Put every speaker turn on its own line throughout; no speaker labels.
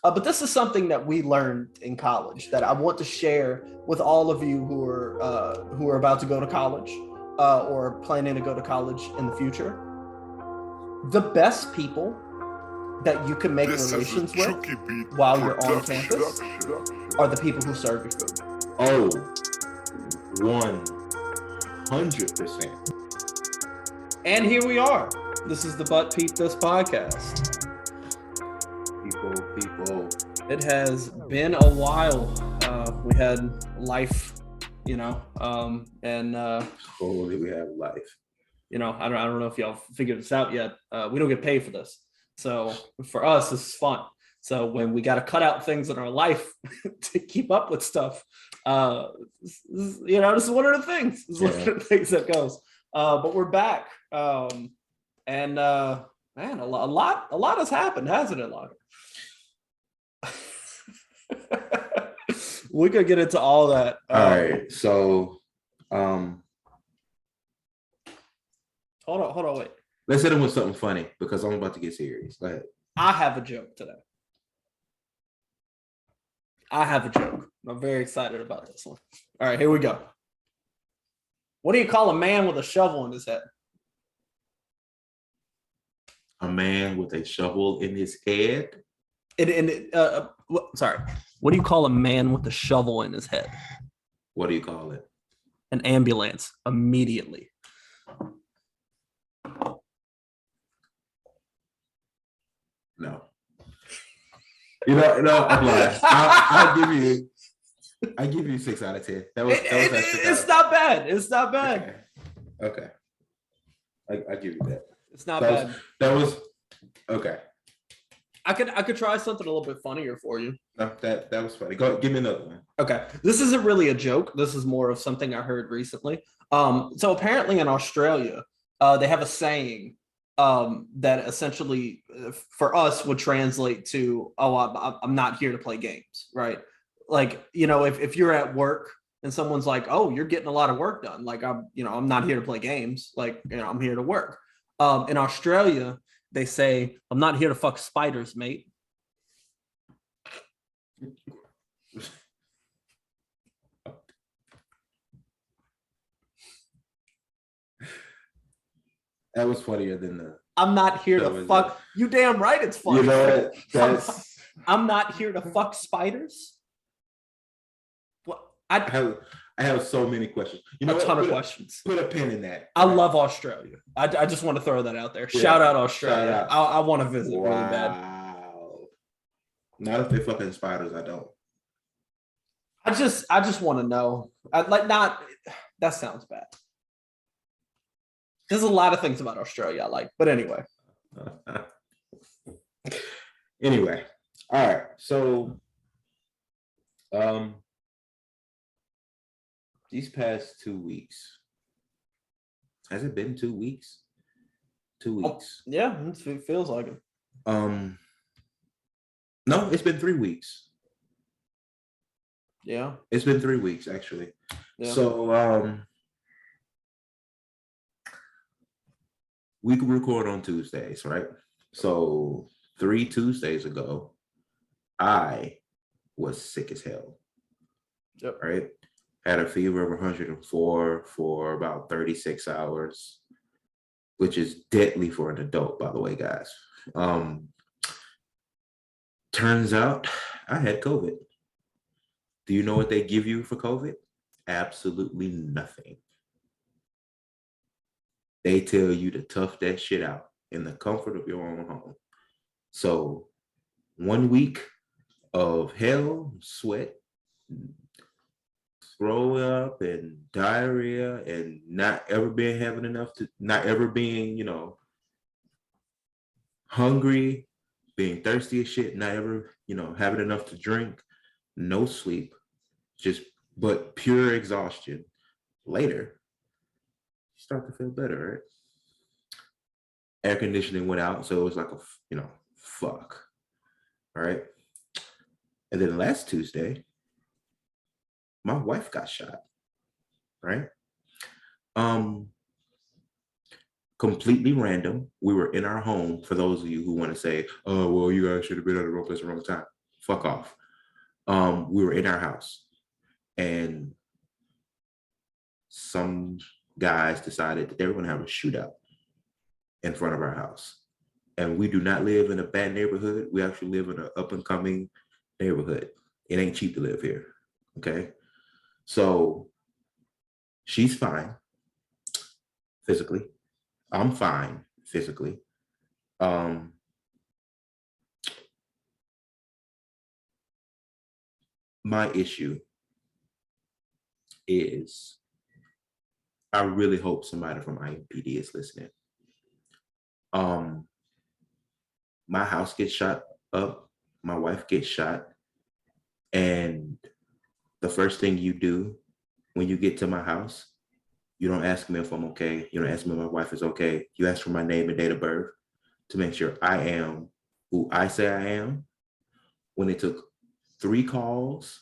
But this is something that we learned in college that I want to share with all of you who are about to go to college or planning to go to college in the future. The best people that you can make relations with while you're on campus are the people who serve your food.
Oh, 100%.
And here we are. This is the But Peep This podcast.
People.
It has been a while. We had life, and
holy, we have life.
I don't know if y'all figured this out yet. We don't get paid for this, so for us, this is fun. So when we got to cut out things in our life to keep up with stuff, this is one of the things. This is one of the things that goes. But we're back, and man, a lot has happened, hasn't it, Lional? We could get into all that.
All right, so
hold on, wait.
Let's hit him with something funny because I'm about to get serious. Go ahead.
I have a joke today. I'm very excited about this one. All right, here we go. What do you call a man with a shovel in his head?
A man with a shovel in his head?
Sorry. What do you call a man with a shovel in his head?
What do you call it?
An ambulance. Immediately.
No. No, I'm lying. I give you 6 out of 10.
It's not bad. It's not bad.
Okay. I give you that.
It's not bad.
That was okay.
I could try something a little bit funnier for you.
No, that was funny. Go, give me another one.
Okay. This isn't really a joke. This is more of something I heard recently. So apparently in Australia, they have a saying that essentially for us would translate to, I'm not here to play games, right? Like, if you're at work and someone's like, oh, you're getting a lot of work done. Like, I'm not here to play games. Like, I'm here to work. In Australia, they say, I'm not here to fuck spiders, mate.
That was funnier than the.
I'm not here to fuck. You damn right it's funny.
You know what?
I'm not here to fuck spiders. What?
I have so many questions.
A ton of questions.
Put a pin in that.
I love Australia. I just want to throw that out there. Shout out Australia. Shout out. I want to visit really bad.
Wow. Not if they fucking spiders. I don't.
I just want to know. That sounds bad. There's a lot of things about Australia I like, but anyway.
Anyway, all right. So, these past 2 weeks, has it been 2 weeks? 2 weeks.
Yeah, it feels like it.
No, it's been 3 weeks.
Yeah,
it's been 3 weeks actually. Yeah. So, we can record on Tuesdays, right? So 3 Tuesdays ago, I was sick as hell.
Yep.
Right? Had a fever of 104 for about 36 hours, which is deadly for an adult, by the way, guys. Turns out I had COVID. Do you know what they give you for COVID? Absolutely nothing. They tell you to tough that shit out in the comfort of your own home. So 1 week of hell, sweat, throw up, and diarrhea, and not ever being, hungry, being thirsty as shit, not ever, having enough to drink, no sleep, but pure exhaustion. Later, start to feel better, right? Air conditioning went out, so it was like fuck. All right. And then last Tuesday, my wife got shot. Right? Completely random. We were in our home. For those of you who want to say, oh, well, you guys should have been at the wrong place at the wrong time. fuck off. We were in our house and some guys decided that they were going to have a shootout in front of our house. And we do not live in a bad neighborhood. We actually live in an up and coming neighborhood. It ain't cheap to live here. Okay. So she's fine physically. I'm fine physically. My issue is I really hope somebody from IMPD is listening. My house gets shot up, my wife gets shot, and the first thing you do when you get to my house, you don't ask me if I'm okay. You don't ask me if my wife is okay. You ask for my name and date of birth to make sure I am who I say I am. When it took 3 calls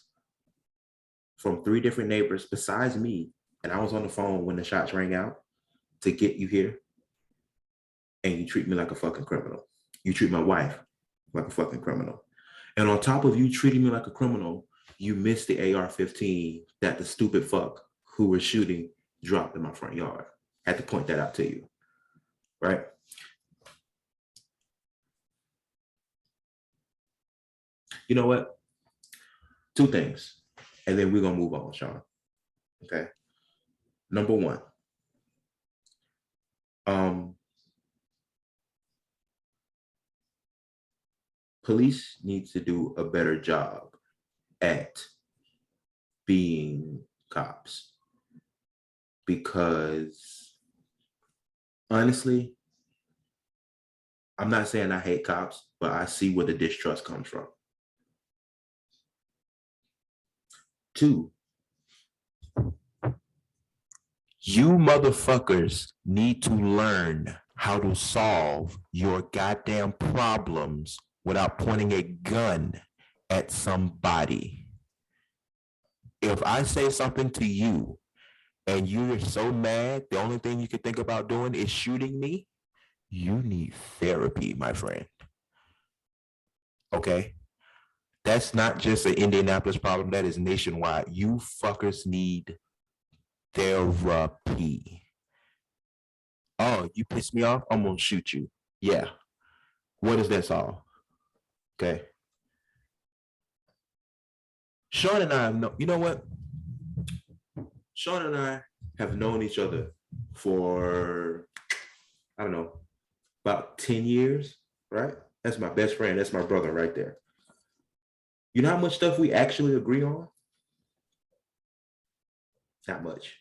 from 3 different neighbors besides me, and I was on the phone when the shots rang out to get you here, and you treat me like a fucking criminal. You treat my wife like a fucking criminal. And on top of you treating me like a criminal, you missed the AR-15 that the stupid fuck who was shooting dropped in my front yard. I had to point that out to you, right? You know what? 2 things, and then we're gonna move on, Sean. Okay. Number 1, police needs to do a better job at being cops, because honestly, I'm not saying I hate cops, but I see where the distrust comes from. 2, you motherfuckers need to learn how to solve your goddamn problems without pointing a gun at somebody. If I say something to you and you're so mad, the only thing you can think about doing is shooting me, you need therapy, my friend. Okay? That's not just an Indianapolis problem, that is nationwide. You fuckers need therapy. Oh, you pissed me off? I'm gonna shoot you. Yeah. What does that solve? Okay. Sean and I have you know what? Sean and I have known each other for, I don't know, about 10 years, right? That's my best friend. That's my brother right there. You know how much stuff we actually agree on? Not much.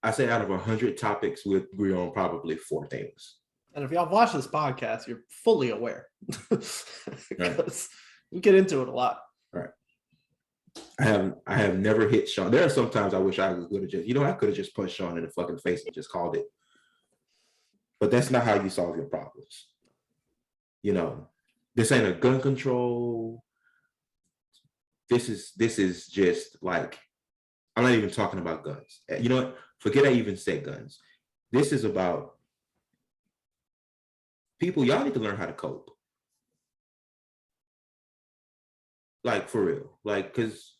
I say out of 100 topics, we agree on probably 4 things.
And if y'all watch this podcast, you're fully aware. Because we get into it a lot.
Right. I have never hit Sean. There are some times I wish I would have just, I could have just punched Sean in the fucking face and just called it. But that's not how you solve your problems. This ain't a gun control. This is just like, I'm not even talking about guns. You know what? Forget I even said guns. This is about people. Y'all need to learn how to cope. Like, for real. Like, because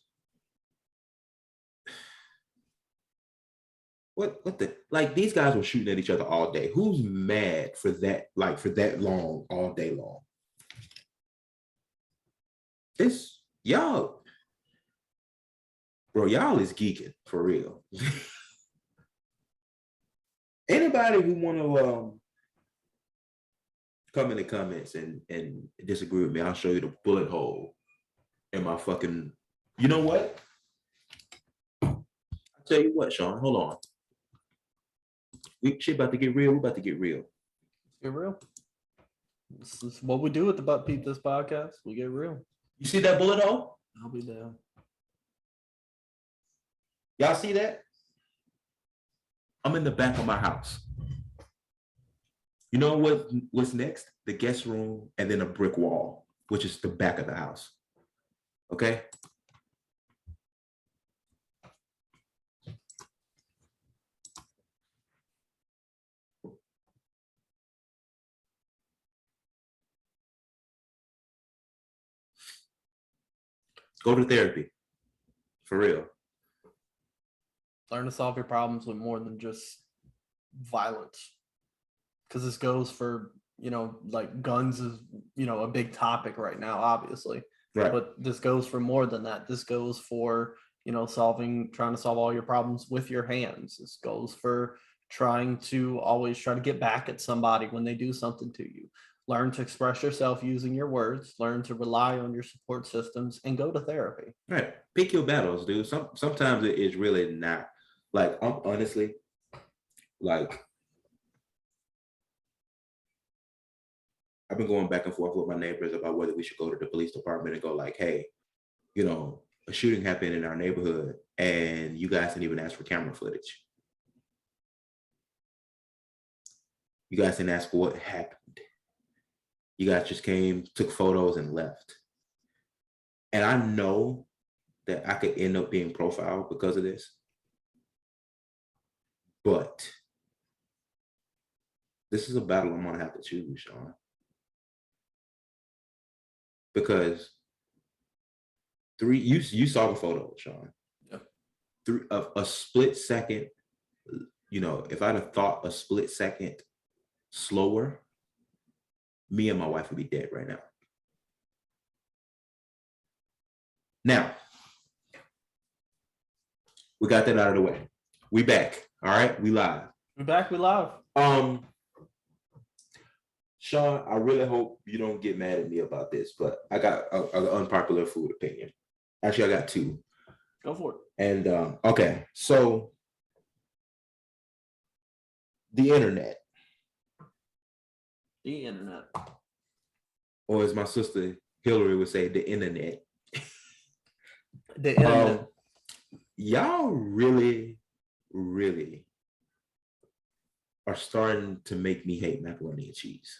what the, like, these guys were shooting at each other all day. Who's mad for that, like, for that long, all day long? This, y'all, bro, y'all is geeking, for real. Anybody who want to come in the comments and disagree with me, I'll show you the bullet hole in my fucking, you know what? I'll tell you what, Sean, hold on. Shit about to get real. We're about to get real.
Get real. This is what we do with the But Peep This podcast. We get real.
You see that bullet hole?
I'll be down.
Y'all see that? I'm in the back of my house. You know what's next? The guest room and then a brick wall, which is the back of the house. Okay? Go to therapy. For real.
Learn to solve your problems with more than just violence. Because this goes for, like guns is, a big topic right now, obviously.
Right.
But this goes for more than that. This goes for, trying to solve all your problems with your hands. This goes for trying to always try to get back at somebody when they do something to you. Learn to express yourself using your words, learn to rely on your support systems, and go to therapy.
Right. Pick your battles, dude. Sometimes it is really not. Like, I'm honestly, like, I've been going back and forth with my neighbors about whether we should go to the police department and go like, hey, a shooting happened in our neighborhood and you guys didn't even ask for camera footage. You guys didn't ask what happened. You guys just came, took photos and left. And I know that I could end up being profiled because of this. But this is a battle I'm gonna have to choose, Sean. Because you saw the photo, Sean. Yeah. A split second, if I'd have thought a split second slower, me and my wife would be dead right now. Now, we got that out of the way. We back. All right, we live.
We're back. We live.
Sean, I really hope you don't get mad at me about this, but I got an unpopular food opinion. Actually, I got two.
Go for it.
And okay, so the internet.
The internet.
Or as my sister Hillary would say, the internet.
The internet.
Y'all really, really are starting to make me hate macaroni and cheese.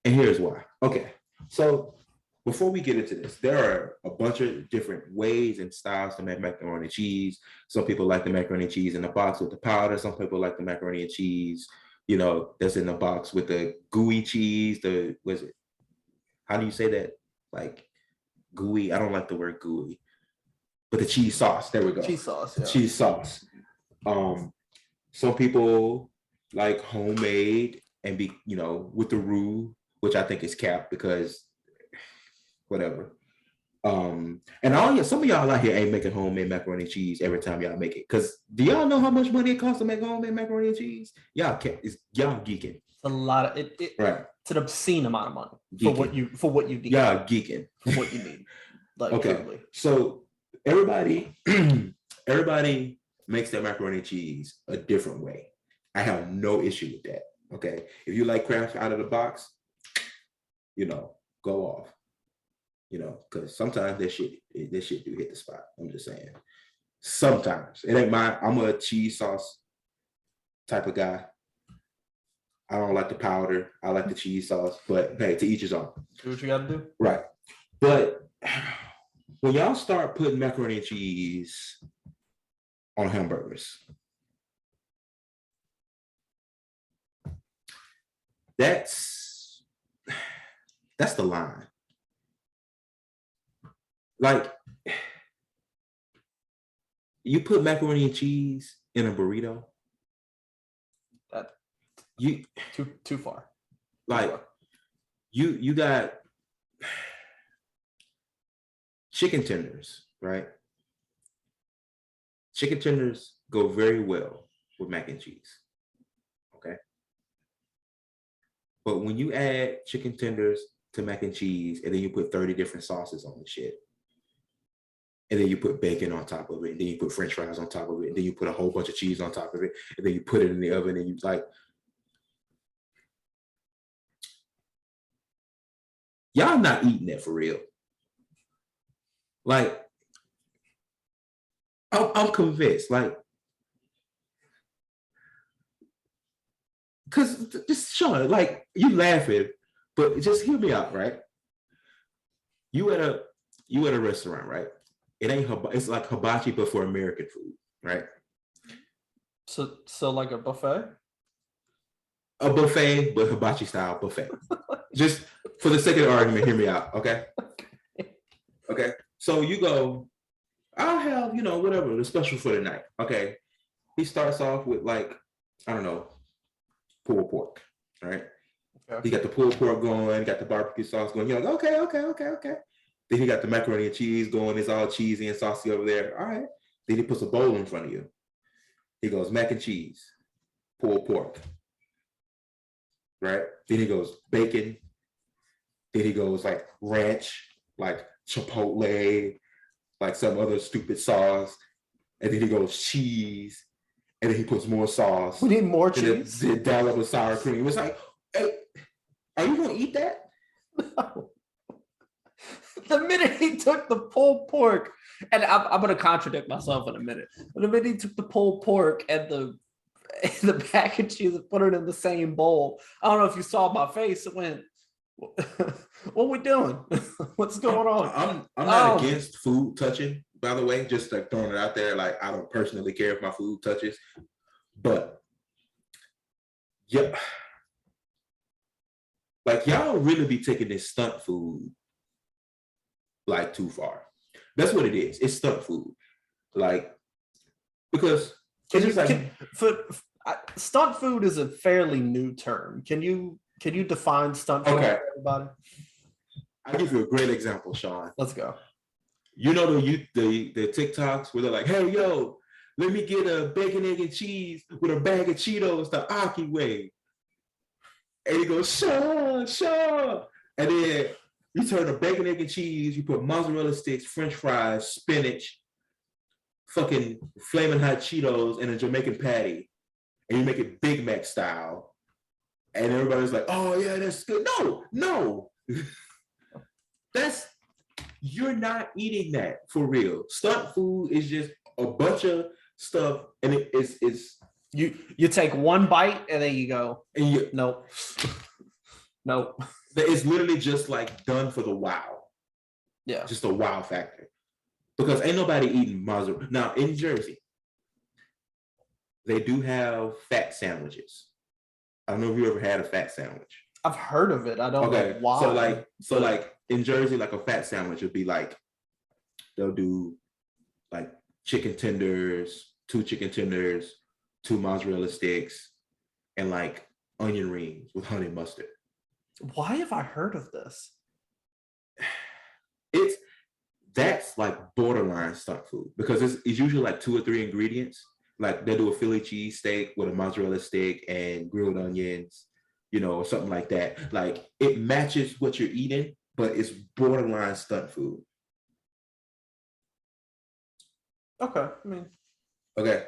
And here's why. Okay, so before we get into this, there are a bunch of different ways and styles to make macaroni and cheese. Some people like the macaroni and cheese in the box with the powder. Some people like the macaroni and cheese, that's in the box with the gooey cheese. How do you say that? Like gooey. I don't like the word gooey, but the cheese sauce. There we go.
Cheese sauce. Yeah.
Cheese sauce. Some people like homemade and be, with the roux, which I think is cap because whatever. And some of y'all out here ain't making homemade macaroni and cheese every time y'all make it. Cause do y'all know how much money it costs to make homemade macaroni and cheese? Y'all geeking.
It's a lot of it.
Right.
It's an obscene amount of money
geeking.
for what you need.
Y'all geeking.
For what you need. Like
okay.
Truly.
So everybody makes their macaroni and cheese a different way. I have no issue with that. Okay. If you like Kraft out of the box, go off. Because sometimes this shit do hit the spot. I'm just saying. Sometimes. It ain't I'm a cheese sauce type of guy. I don't like the powder. I like the cheese sauce. But hey, to each his own.
Do what you gotta do.
Right. But when y'all start putting macaroni and cheese on hamburgers, that's the line. Like, you put macaroni and cheese in a burrito.
Too far.
Like, you got chicken tenders, right? Chicken tenders go very well with mac and cheese. Okay. But when you add chicken tenders to mac and cheese, and then you put 30 different sauces on the shit, and then you put bacon on top of it, and then you put French fries on top of it, and then you put a whole bunch of cheese on top of it, and then you put it in the oven, and you like, y'all not eating that for real. Like, I'm convinced, like, because just Sean, like, you laughing, but just hear me out, right? You at a restaurant, right? It's like hibachi, but for American food, right?
So like a buffet?
A buffet, but hibachi style buffet. Just for the sake of the argument, hear me out, okay? Okay. So you go, I'll have, whatever, the special for the night. Okay. He starts off with like, I don't know, pulled pork. All right.
Okay.
He got the pulled pork going, got the barbecue sauce going. You're like, okay. Then he got the macaroni and cheese going. It's all cheesy and saucy over there. All right. Then he puts a bowl in front of you. He goes mac and cheese, pulled pork. Right. Then he goes bacon. Then he goes like ranch, like chipotle, like some other stupid sauce. And then he goes cheese. And then he puts more sauce.
We need more cheese.
Then dollop of sour cream. It's like, hey, are you gonna eat that?
No. The minute he took the pulled pork, and I'm gonna contradict myself in a minute. But the minute he took the pulled pork and the mac and cheese and put it in the same bowl, I don't know if you saw my face. It went, "What we doing? What's going on?"
I'm not against food touching, by the way. Just like throwing it out there. Like, I don't personally care if my food touches, but yeah. Like, y'all really be taking this stunt food like too far. That's what it is. It's stunt food. Like, because it's just like
stunt food is a fairly new term. Can you define stunt food for everybody?
I'll give you a great example, Sean.
Let's go.
You know the TikToks where they're like, hey, yo, let me get a bacon, egg, and cheese with a bag of Cheetos the Aki way. And he goes, sure. And then you turn the bacon, egg, and cheese, you put mozzarella sticks, French fries, spinach, fucking flaming hot Cheetos, and a Jamaican patty. And you make it Big Mac style. And everybody's like, oh yeah, that's good. No. You're not eating that for real. Stunt food is just a bunch of stuff, and it's
you take one bite and then you go,
and
nope.
It's literally just like done for the wow.
Yeah,
just a wow factor, because ain't nobody eating mozzarella. Now in Jersey, they do have fat sandwiches. I don't know if you ever had a fat sandwich.
I've heard of it. I don't know why.
So like in Jersey, like a fat sandwich would be like, they'll do like chicken tenders, 2 chicken tenders, 2 mozzarella sticks, and like onion rings with honey mustard.
Why have I heard of this?
That's like borderline stunt food, because it's usually like 2 or 3 ingredients. Like they do a Philly cheese steak with a mozzarella stick and grilled onions, or something like that. Like, it matches what you're eating, but it's borderline stunt food.
Okay.
Okay.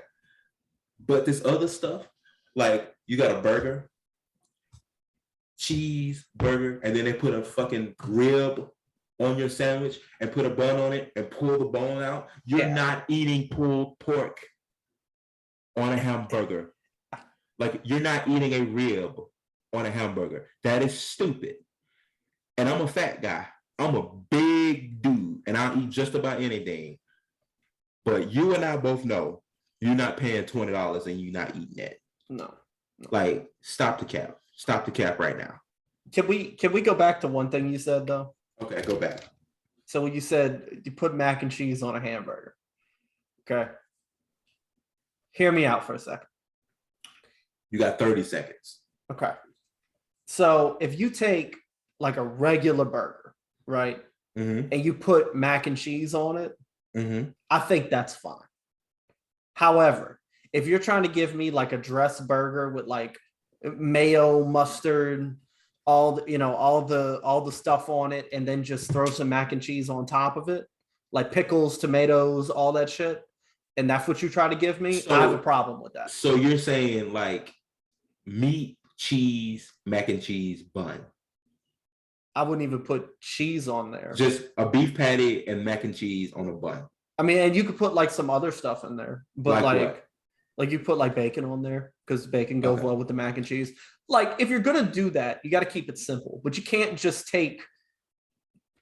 But this other stuff, like, you got a burger, cheese burger, and then they put a fucking rib on your sandwich and put a bun on it and pull the bone out. You're not eating pulled pork on a hamburger. Like, you're not eating a rib on a hamburger. That is stupid. And I'm a fat guy. I'm a big dude, and I'll eat just about anything. But you and I both know you're not paying $20 and you're not eating that.
No.
Like, stop the cap. Stop the cap right now.
Can we go back to one thing you said though?
Okay, go back.
So when you said you put mac and cheese on a hamburger. Okay. Hear me out for a second.
You got 30 seconds.
Okay. So if you take like a regular burger, right?
Mm-hmm.
And you put mac and cheese on it,
mm-hmm.
I think that's fine. However, if you're trying to give me like a dressed burger with like mayo, mustard, all the stuff on it, and then just throw some mac and cheese on top of it, like pickles, tomatoes, all that shit, and that's what you try to give me, I have a problem with that.
So you're saying like meat, cheese, mac and cheese bun?
I wouldn't even put cheese on there.
Just a beef patty and mac and cheese on a bun.
I mean, and you could put like some other stuff in there, but like you put like bacon on there because bacon goes well with the mac and cheese. Like, if you're gonna do that, you got to keep it simple. But you can't just take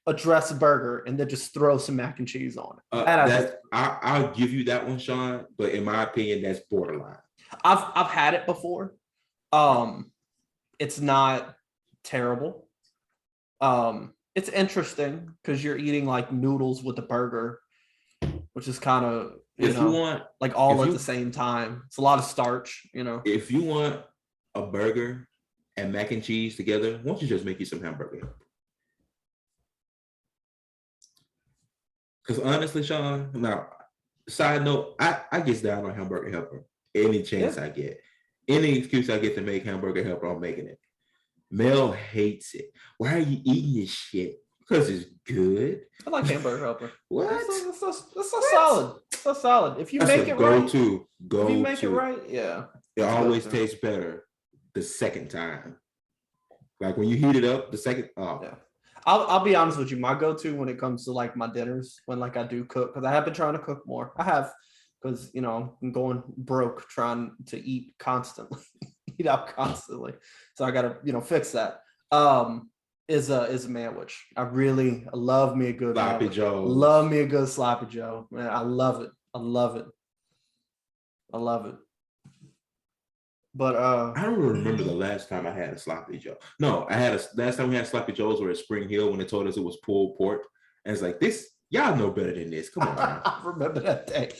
a dressed burger and then just throw some mac and cheese on it.
I'll give you that one, Sean. But in my opinion, that's borderline.
I've had it before. It's not terrible. it's interesting because you're eating like noodles with a burger, which is kind of
If you want,
like all
if
at
you
the same time. It's a lot of starch, you know.
if you want a burger and mac and cheese together, why don't you just make you some hamburger? Because honestly, Sean, now side note, I get down on hamburger helper any chance
Yeah,
I get. Any excuse I get to make hamburger helper, I'm making it. Mel hates it. Why are you eating this shit? Because it's good.
I like hamburger helper.
What?
That's a
What?
solid. It's a solid. If you
That's
make
a
it right,
go-to.
if you make it
Go-to.
right, yeah,
It
it's
always
good.
tastes better the second time. Like when you heat it up, the second. Oh,
Yeah. I'll be honest with you. My go-to when it comes to like my dinners, when like I do cook, because I have been trying to cook more. I have, because you know I'm going broke trying to eat constantly, eat out constantly. So I gotta fix that. Is a manwich. I love me a good
sloppy
manwich.
joes.
Love me a good sloppy Joe. Man, I love it. I love it. I love it. But
I don't remember the last time I had a sloppy joe. No, I had a last time we had sloppy joes were at Spring Hill when they told us it was pulled pork. And it's like this, y'all know better than this. Come on now.
I remember that day.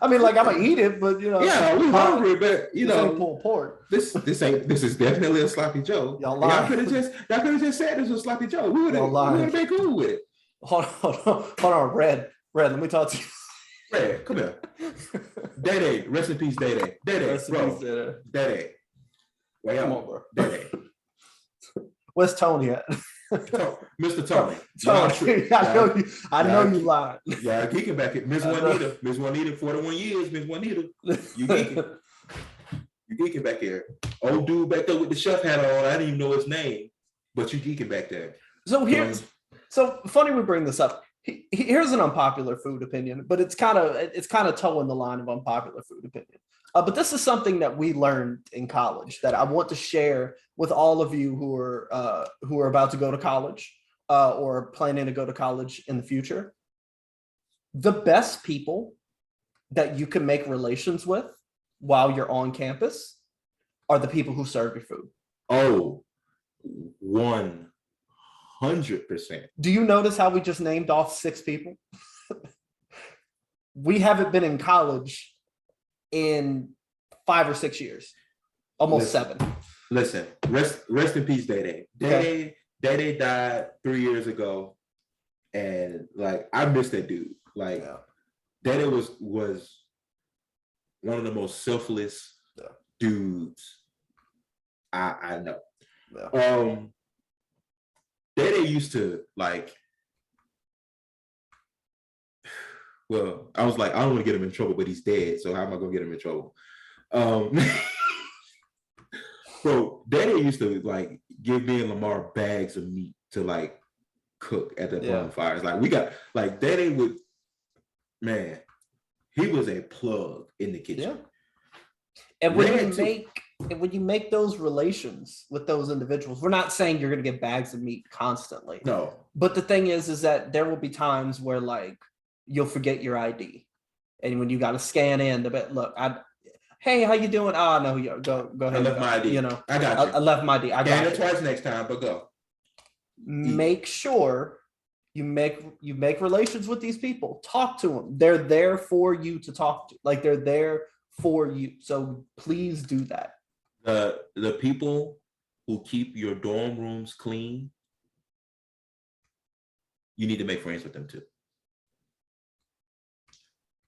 I mean, like I'm gonna eat it, but
Yeah, we hungry, but
this ain't pulled pork.
this is definitely a sloppy joe. Y'all could have just said this was sloppy joe. We would have been cool with it.
Hold on, Red. Let me talk to you.
Red, come here. Day, rest in peace, Day, bro. Day. Wait
Come on, bro.
Day.
Where's Tony at?
Mr. Tony.
I know you lied.
Yeah, geeking back at Miss Juanita, 41 years, Miss Juanita. You geeking. You geeking back there. Old dude back there with the chef hat on. I didn't even know his name, but you geeking back there.
So funny we bring this up. Here's an unpopular food opinion, but it's kind of towing the line of unpopular food opinion. But this is something that we learned in college that I want to share with all of you who are about to go to college or planning to go to college in the future. The best people that you can make relations with while you're on campus are the people who serve your food.
Oh, 100%.
Do you notice how we just named off 6 people? We haven't been in college in 5 or 6 years, almost 7.
Listen, rest in peace, Day. Day died 3 years ago, and like I miss that dude. Like Day was one of the most selfless dudes I know. Yeah. Day used to like. Well, I was like, I don't want to get him in trouble, but he's dead. So how am I gonna get him in trouble? Bro, Daddy used to like give me and Lamar bags of meat to like cook at the bonfires. Like we got like Daddy would, man, he was a plug in the kitchen. Yeah.
And when you make those relations with those individuals, we're not saying you're gonna get bags of meat constantly.
No.
But the thing is that there will be times where like you'll forget your ID. And when you got to scan in the bit, look, hey, how you doing? Oh, no, go ahead.
I left my ID. I got you.
I left my ID. I got
it twice next time, but go.
Make sure you make relations with these people. Talk to them. They're there for you to talk to. Like they're there for you. So please do that.
The people who keep your dorm rooms clean, you need to make friends with them too.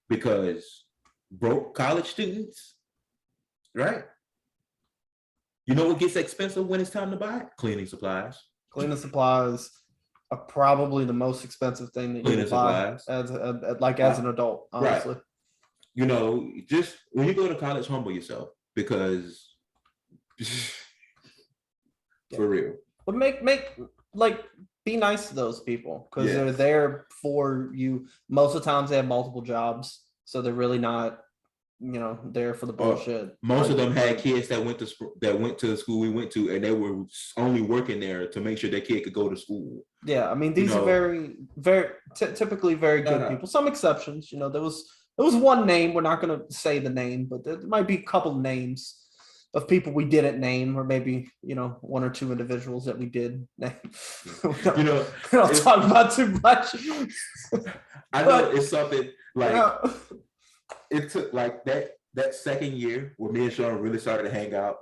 Because broke college students, right? You know what gets expensive when it's time to buy it? Cleaning supplies.
Cleaning supplies are probably the most expensive thing that you can buy as an adult, honestly. Right.
You know, just when you go to college, humble yourself because for real.
But be nice to those people because they're there for you. Most of the times they have multiple jobs, so they're really not, there for the bullshit.
Most of them had kids that went to the school we went to, and they were only working there to make sure their kid could go to school.
Yeah, I mean these are very, very typically very good people. Some exceptions, there was one name. We're not going to say the name, but there might be a couple names of people we didn't name, or maybe one or two individuals that we did name. we don't talk about too much.
I know it's something like it took like that second year where me and Sean really started to hang out.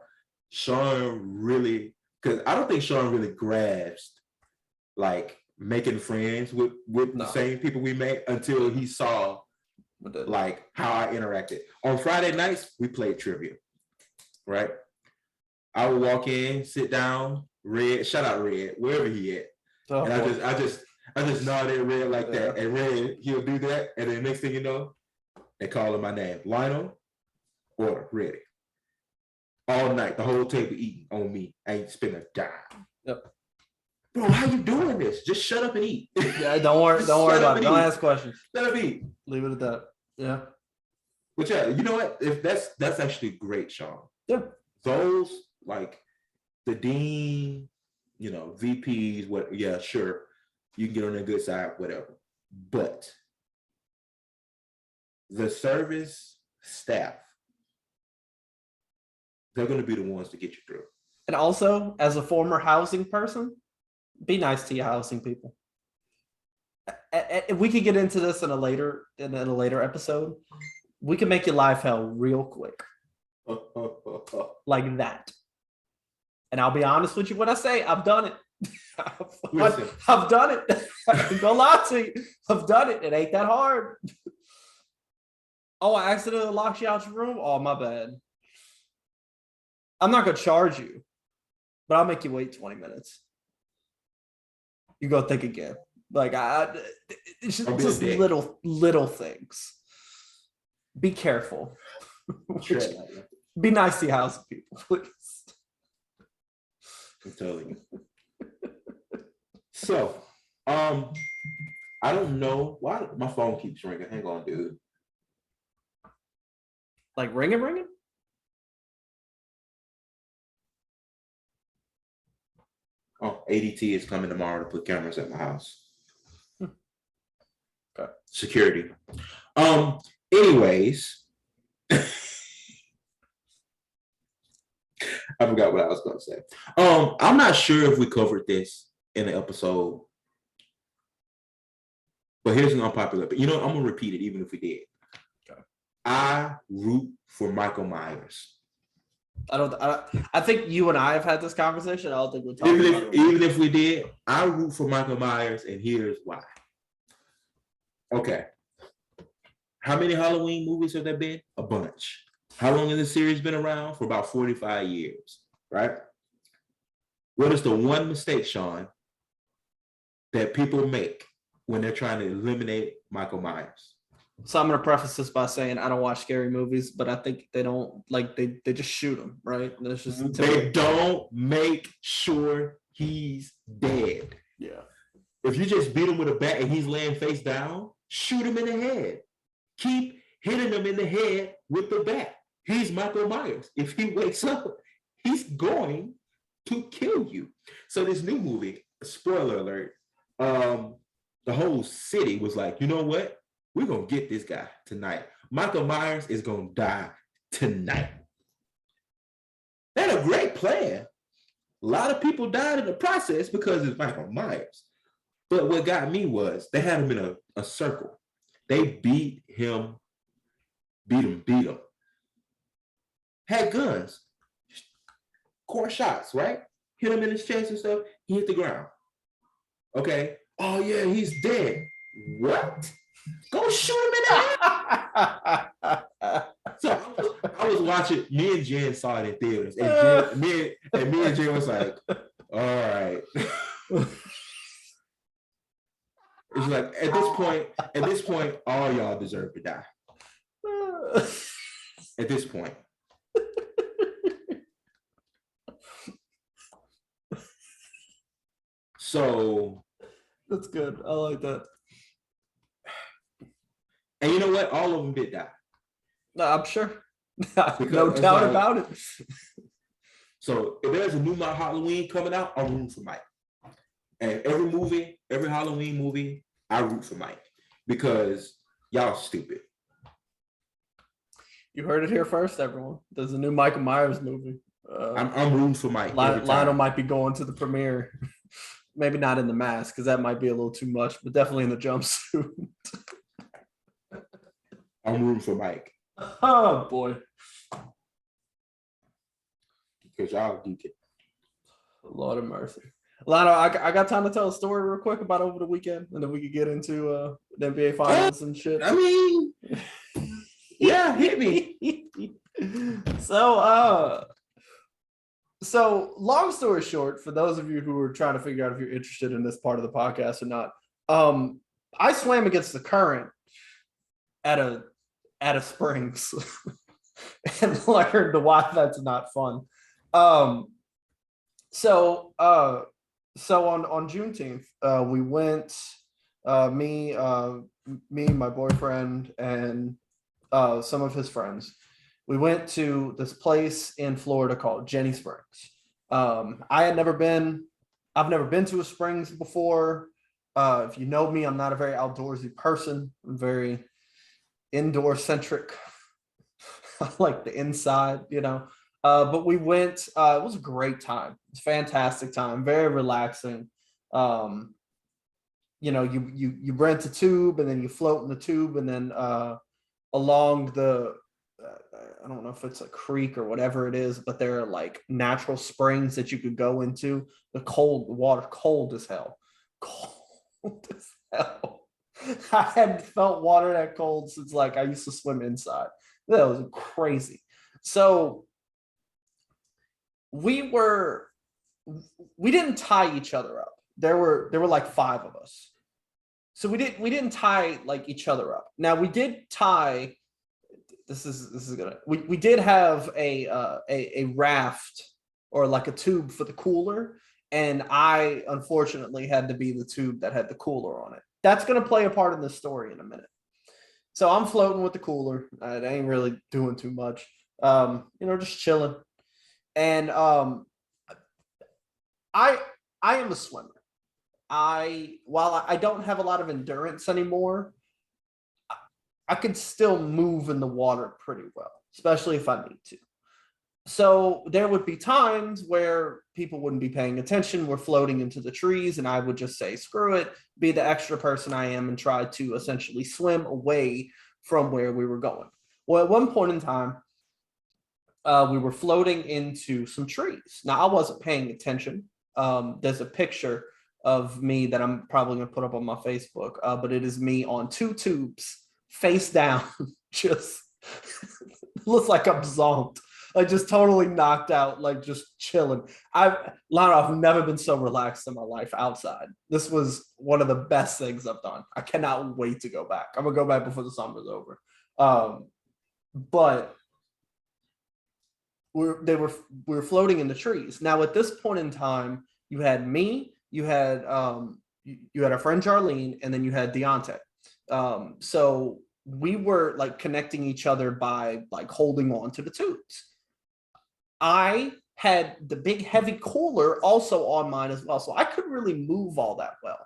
Sean really, because I don't think Sean really grasped like making friends with the same people we met until he saw like how I interacted. On Friday nights, we played trivia, right? I would walk in, sit down, Red, shout out Red, wherever he at. And I just nod at Red like that. And Red, he'll do that. And then next thing you know, they call him my name. Lional or Ready. All night, the whole table eating on me. I ain't spend a dime.
Yep.
Bro, how you doing this? Just shut up and eat.
Yeah, don't worry about it. Don't ask questions.
Shut up and eat.
Leave it at that. Yeah.
But yeah, you know what? If that's actually great, Sean.
Yeah.
Those like the dean, VPs, what? Yeah, sure, you can get on their good side, whatever. But the service staff, they're going to be the ones to get you through.
And also, as a former housing person, be nice to your housing people. We could get into this in a later episode. We can make your life hell real quick, like that. And I'll be honest with you when I say I've done it. I've done it. I'm gonna lie to you. I've done it. It ain't that hard. Oh, I accidentally locked you out your room. Oh, my bad. I'm not gonna charge you, but I'll make you wait 20 minutes. You go think again. Like it's just little things. Be careful. Be nice to your housing people, please.
I'm telling you. So, I don't know why my phone keeps ringing. Hang on, dude.
Like ringing?
Oh, ADT is coming tomorrow to put cameras at my house.
Okay.
Security. Anyways, I forgot what I was going to say. I'm not sure if we covered this in the episode, but here's an unpopular. But I'm gonna repeat it, even if we did. Okay. I root for Michael Myers.
I think you and I have had this conversation. I don't think we're talking about it.
Even if we did, I root for Michael Myers, and here's why. Okay. How many Halloween movies have there been? A bunch. How long has this series been around? For about 45 years, right? What is the one mistake, Sean, that people make when they're trying to eliminate Michael Myers?
So I'm going to preface this by saying I don't watch scary movies, but I think they don't they just shoot him, right?
They don't make sure he's dead.
Yeah.
If you just beat him with a bat and he's laying face down, shoot him in the head. Keep hitting him in the head with the bat. He's Michael Myers. If he wakes up, he's going to kill you. So this new movie, spoiler alert, the whole city was like, you know what? We're going to get this guy tonight. Michael Myers is going to die tonight. They had a great plan. A lot of people died in the process because it's Michael Myers. But what got me was they had him in a circle. They beat him. Had guns. Core shots, right? Hit him in his chest and stuff. He hit the ground. Okay. Oh, yeah, he's dead. What? Go shoot him in the head. So I was watching. Me and Jen saw it in theaters, and me and Jen was like, "All right." It's like at this point, all y'all deserve to die. At this point. So
that's good. I like that.
And you know what? All of them did die.
No, I'm sure. No doubt about it.
So if there's a new Halloween coming out, I'm rooting for Mike. And every Halloween movie, I root for Mike because y'all stupid.
You heard it here first, everyone. There's a new Michael Myers movie.
I'm rooting for Mike every
Lionel
time.
might be going to the premiere. Maybe not in the mask because that might be a little too much, but definitely in the jumpsuit.
I'm rooting for Mike
Oh boy,
because y'all geek it.
Lord of mercy. Lionel, I got time to tell a story real quick about over the weekend, and then we could get into the NBA finals and shit.
I mean, yeah, hit me.
So long story short, for those of you who are trying to figure out if you're interested in this part of the podcast or not, I swam against the current at a springs and learned why that's not fun. So on Juneteenth, we went, me, my boyfriend, and some of his friends. We went to this place in Florida called Jenny Springs. I've never been to a springs before. If you know me, I'm not a very outdoorsy person. I'm very indoor centric. I like the inside, but we went, it was a great time. It's a fantastic time, very relaxing. You rent a tube and then you float in the tube, and then along the I don't know if it's a creek or whatever it is, but there are like natural springs that you could go into. The water, cold as hell. Cold as hell. I hadn't felt water that cold since like I used to swim inside. That was crazy. So we didn't tie each other up. There were like 5 of us. So we didn't tie like each other up. Now we did tie. This is gonna. We did have a raft or like a tube for the cooler, and I unfortunately had to be the tube that had the cooler on it. That's gonna play a part in the story in a minute. So I'm floating with the cooler. It ain't really doing too much. Just chilling. And I am a swimmer. While I don't have a lot of endurance anymore, I could still move in the water pretty well, especially if I need to. So there would be times where people wouldn't be paying attention. We're floating into the trees, and I would just say, screw it, be the extra person I am, and try to essentially swim away from where we were going. Well, at one point in time, we were floating into some trees. Now, I wasn't paying attention. There's a picture of me that I'm probably going to put up on my Facebook, but it is me on 2 tubes, face down, just looks like I'm zonked, like just totally knocked out, like just chilling. I've never been so relaxed in my life outside. This was one of the best things I've done. I cannot wait to go back. I'm gonna go back before the summer's over. But we were floating in the trees. Now at this point in time, you had me, you had our friend Charlene, and then you had Deontay. So we were like connecting each other by like holding on to the tubes. I had the big heavy cooler also on mine as well, so I couldn't really move all that well.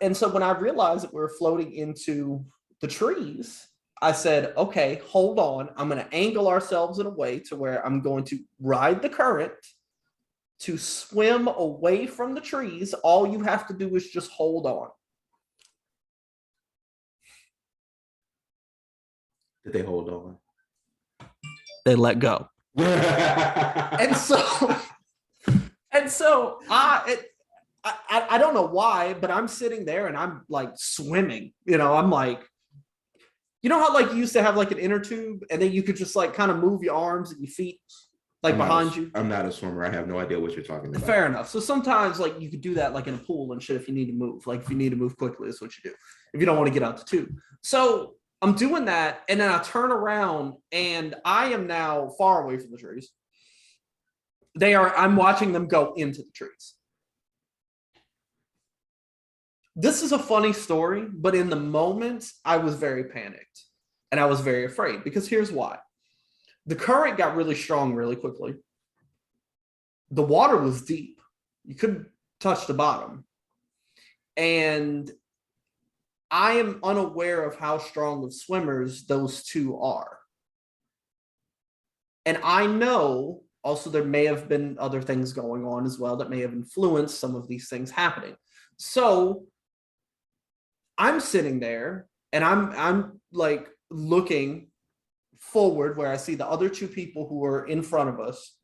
And so when I realized that we were floating into the trees, I said, okay, hold on. I'm going to angle ourselves in a way to where I'm going to ride the current to swim away from the trees. All you have to do is just hold on.
Did they hold on?
They let go. and so I don't know why, but I'm sitting there and I'm like swimming. I'm like, how like you used to have like an inner tube and then you could just like kind of move your arms and your feet like behind you.
I'm not a swimmer. I have no idea what you're talking about.
Fair enough. So sometimes like you could do that like in a pool and shit if you need to move. Like if you need to move quickly, that's what you do. If you don't want to get out the tube. So I'm doing that, and then I turn around, and I am now far away from the trees. I'm watching them go into the trees. This is a funny story, but in the moment, I was very panicked, and I was very afraid, because here's why. The current got really strong really quickly. The water was deep. You couldn't touch the bottom. And I am unaware of how strong of swimmers those two are. And I know also there may have been other things going on as well that may have influenced some of these things happening. So I'm sitting there and I'm like looking forward where I see the other two people who are in front of us,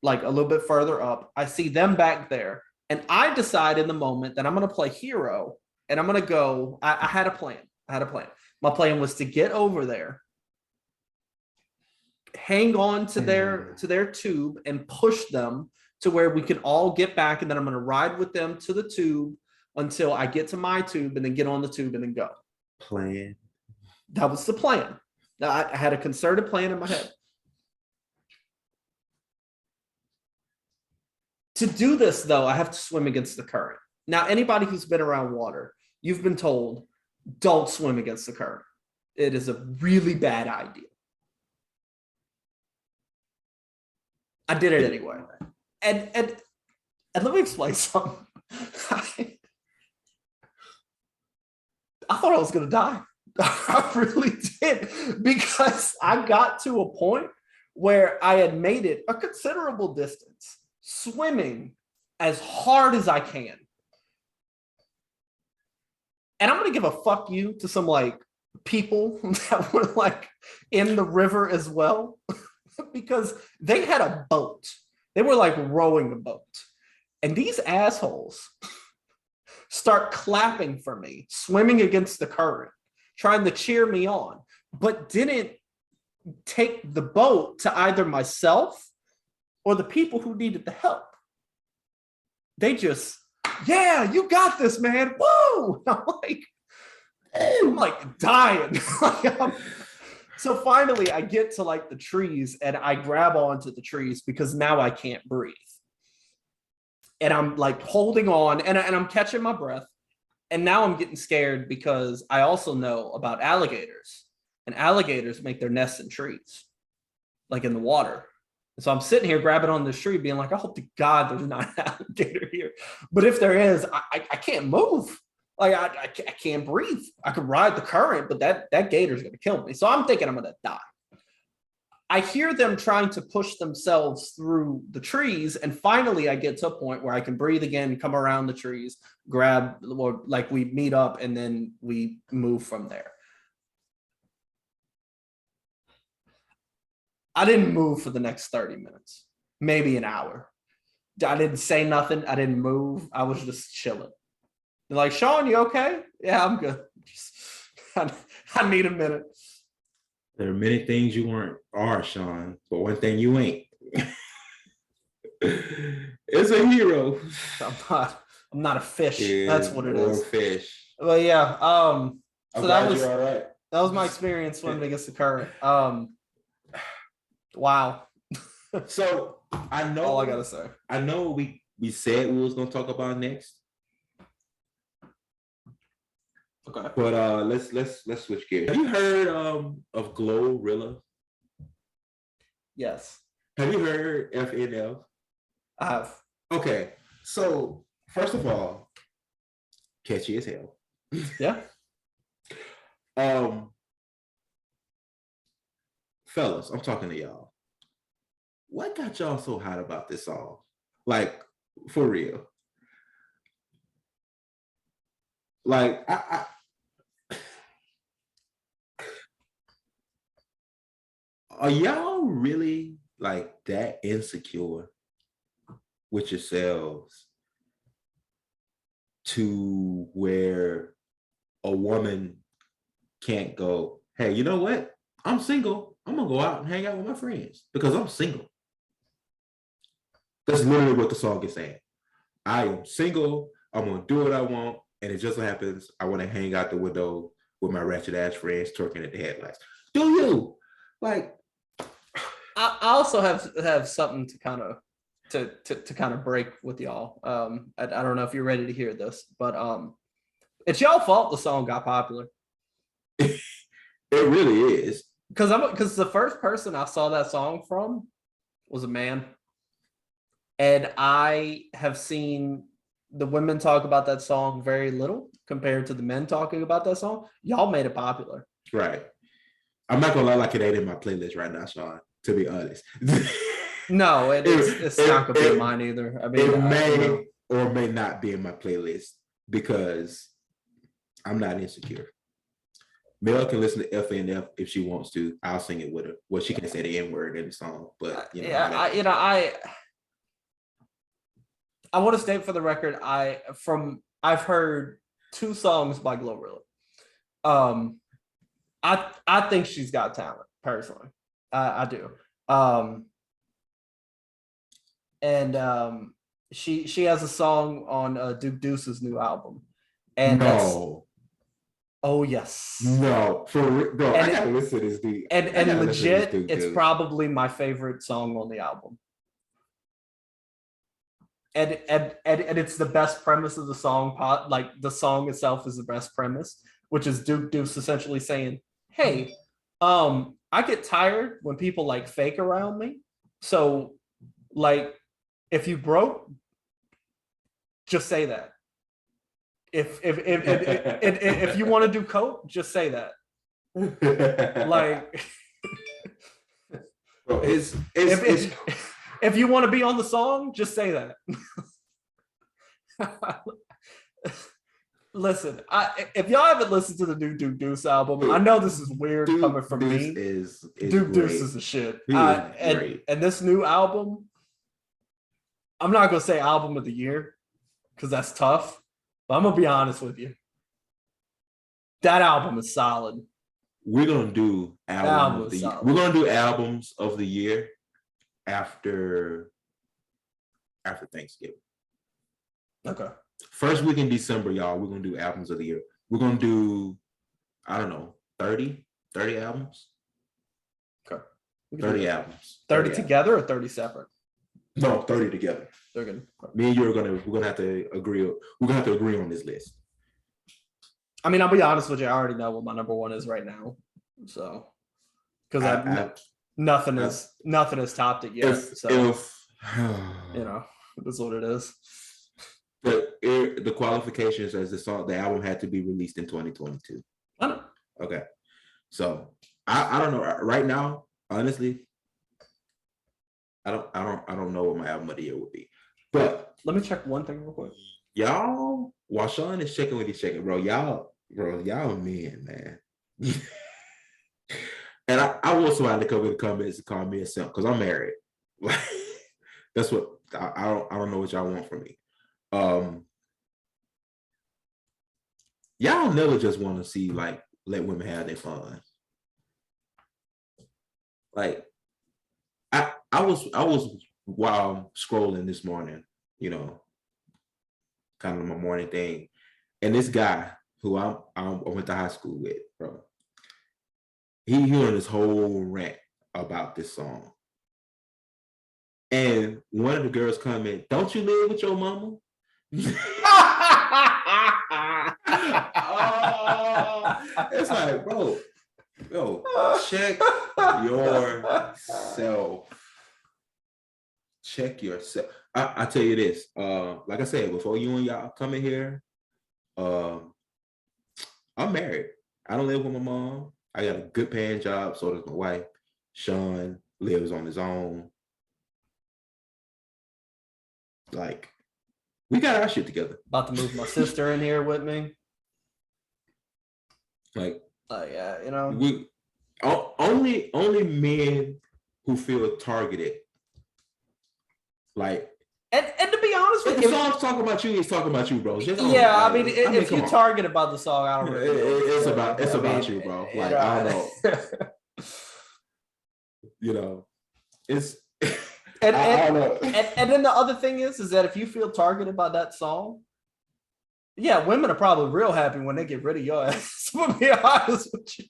like a little bit further up. I see them back there. And I decide in the moment that I'm going to play hero and I'm going to go. I had a plan. My plan was to get over there, hang on to their tube and push them to where we could all get back. And then I'm going to ride with them to the tube until I get to my tube and then get on the tube and then go.
Plan.
That was the plan. I had a concerted plan in my head. To do this, though, I have to swim against the current. Now, anybody who's been around water, you've been told, don't swim against the current. It is a really bad idea. I did it anyway. And let me explain something. I thought I was going to die. I really did, because I got to a point where I had made it a considerable distance, swimming as hard as I can. And I'm going to give a fuck you to some like people that were like in the river as well, because they had a boat. They were like rowing a boat. And these assholes start clapping for me, swimming against the current, trying to cheer me on, but didn't take the boat to either myself or the people who needed the help. They just, yeah, you got this, man. Woo! I'm like dying. So finally I get to like the trees and I grab onto the trees because now I can't breathe. And I'm like holding on and I'm catching my breath. And now I'm getting scared because I also know about alligators, and alligators make their nests in trees, like in the water. And so I'm sitting here grabbing on this tree being like, I hope to God there's not an alligator here. But if there is, I can't move. Like I can't breathe. I could ride the current, but that gator's going to kill me. So I'm thinking I'm going to die. I hear them trying to push themselves through the trees. And finally, I get to a point where I can breathe again, come around the trees, grab, or like we meet up, and then we move from there. I didn't move for the next 30 minutes, maybe an hour. I didn't say nothing. I didn't move. I was just chilling. They're like, Sean, you okay? Yeah, I'm good. I need a minute.
There are many things you are, Sean, but one thing you ain't. It's a hero.
I'm not a fish. Yeah, that's what it is.
Fish.
Well, yeah. So that was
all right.
That was my experience swimming against the current. Wow.
So I know
all I gotta say.
I know we said we was gonna talk about next.
Okay.
But let's switch gears. Have you heard of Glorilla?
Yes.
Have you heard FNL?
I have.
Okay. So first of all, catchy as hell.
Yeah.
Fellas, I'm talking to y'all. What got y'all so hot about this song? Like, for real. Like, are y'all really like that insecure with yourselves to where a woman can't go, hey, you know what? I'm single. I'm gonna go out and hang out with my friends because I'm single. That's literally what the song is saying. I am single. I'm gonna do what I want, and it just so happens I want to hang out the window with my ratchet ass friends twerking at the headlights. Do you? Like,
I also have something to kind of to kind of break with y'all. I don't know if you're ready to hear this, but it's y'all fault the song got popular.
It really is.
Because the first person I saw that song from was a man. And I have seen the women talk about that song very little compared to the men talking about that song. Y'all made it popular.
Right. I'm not gonna lie, like it ain't in my playlist right now, Sean. to be honest.
No, it's not gonna be mine either. I mean,
it may or may not be in my playlist because I'm not insecure. Mel can listen to FNF if she wants to. I'll sing it with her. Well, she can say the N word in the song, but
I want to state for the record, I've heard 2 songs by Glorilla. I think she's got talent personally. I do. She has a song on Duke Deuce's new album, and oh yes,
no, for bro, I gotta listen to this dude.
And legit, it's probably my favorite song on the album. And it's the best premise of the song. Like the song itself is the best premise, which is Duke Deuce essentially saying, "Hey, I get tired when people like fake around me. So, like, if you broke, just say that. If you want to do coke, just say that. Like,
bro,
if you want to be on the song, just say that." Listen, if y'all haven't listened to the new Duke Deuce album, I know this is weird coming from me. Duke Deuce is the shit. And this new album, I'm not gonna say album of the year because that's tough, but I'm gonna be honest with you. That album is solid.
We're gonna do album of the year. We're gonna do albums of the year after Thanksgiving.
Okay.
First week in December, y'all, we're gonna do albums of the year. We're gonna do, I don't know, 30 albums.
Okay.
30 albums.
30 together or 30 separate?
No, 30 together.
They're good.
Me and you we're gonna have to agree. We're gonna have to agree on this list.
I mean, I'll be honest with you. I already know what my number 1 is right now. So, because nothing has topped it yet. You know, that's what it is.
The qualifications as the album had to be released in 2022.
I know.
Okay, so I don't know right now. Honestly, I don't know what my album of the year would be. But
let me check one thing real quick.
Y'all, while Sean is checking what he's checking, bro, y'all men, man. And I want somebody to come in the comments and call me a simp because I'm married. Like, that's what I don't know what y'all want from me. Y'all never just want to see like let women have their fun. Like I was while scrolling this morning, you know, kind of my morning thing, and this guy who I went to high school with, bro, he on this whole rant about this song, and one of the girls comment, "Don't you live with your mama?" It's like, bro, check yourself. Check yourself. I tell you this, like I said, before you and y'all come in here, I'm married. I don't live with my mom. I got a good paying job, so does my wife. Sean lives on his own. Like, we got our shit together.
About to move my sister in here with me.
Like,
yeah, you know,
we only men who feel targeted. Like,
and to be honest with you,
if song's talking about you, he's talking about you, bro.
Yeah, I mean, if you target about the song, I don't really.
It's about you, bro. Like, I don't know. You know, it's.
And then the other thing is that if you feel targeted by that song, yeah, women are probably real happy when they get rid of your ass. To be honest with you,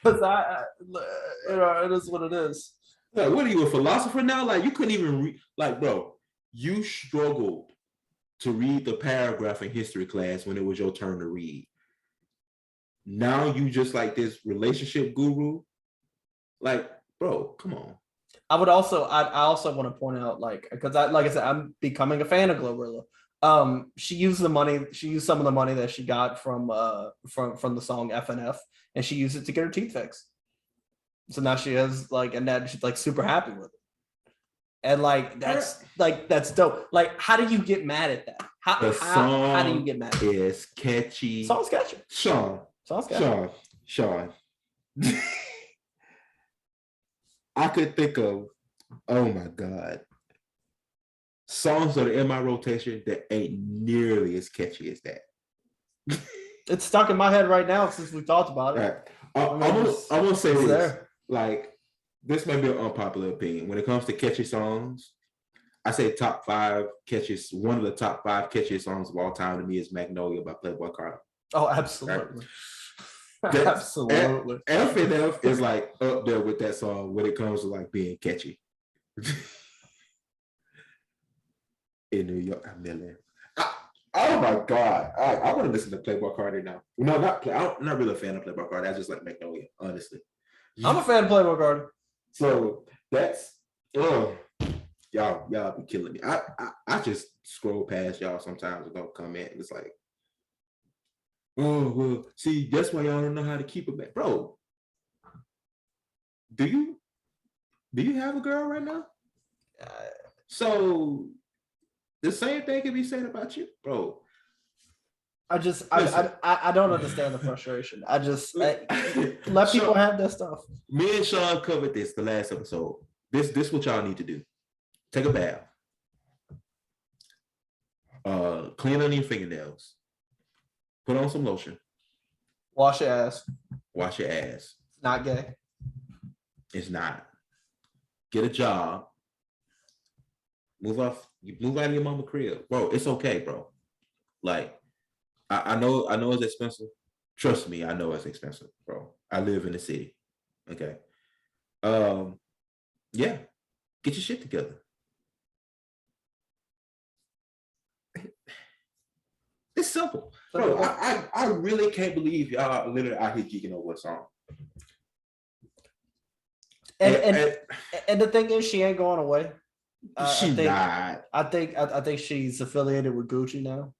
because you know, it is what it is.
Like, what are you, a philosopher now? Like, you couldn't even read. Like, bro, you struggled to read the paragraph in history class when it was your turn to read. Now you just like this relationship guru. Like, bro, come on.
I also want to point out, like I said, I'm becoming a fan of Glorilla. She used some of the money that she got from the song FNF, and she used it to get her teeth fixed. So now she has like, and that she's like super happy with it. And that's dope. Like, how do you get mad at that? How do you get mad at that?
Is catchy.
Song's catchy.
Sean. I could think of, oh my God, songs that are in my rotation that ain't nearly as catchy as that.
It's stuck in my head right now since we talked about it.
Right. I'm gonna say this. There. Like, this may be an unpopular opinion. When it comes to catchy songs, I say top 5 catchiest. One of the top 5 catchiest songs of all time to me is "Magnolia" by Playboi Carti.
Oh, absolutely.
Right? Absolutely. FNF is like up there with that song when it comes to like being catchy. In New York, I'm million. Oh my God. I want to listen to Playboi Carti now. No, I'm not really a fan of Playboi Carti. I just like Magnolia, honestly.
I'm a fan of Playboi Carti.
So that's y'all be killing me. I just scroll past y'all sometimes and don't comment. It's like, oh well, see, that's why y'all don't know how to keep it back. Bro, do you have a girl right now? So the same thing can be said about you, bro.
I don't understand the frustration. Let people have their stuff.
Me and Sean covered this the last episode. This what y'all need to do. Take a bath. Clean on your fingernails. Put on some lotion.
Wash your ass.
It's
not gay.
It's not. Get a job. Move out of your mama crib. Bro, it's okay, bro. Like, I know it's expensive. Trust me, I know it's expensive, bro. I live in the city. Okay. Yeah. Get your shit together. It's simple. Bro, I really can't believe y'all literally out here geeking over a song.
And the thing is, she ain't going away.
Not.
I think she's affiliated with Gucci now.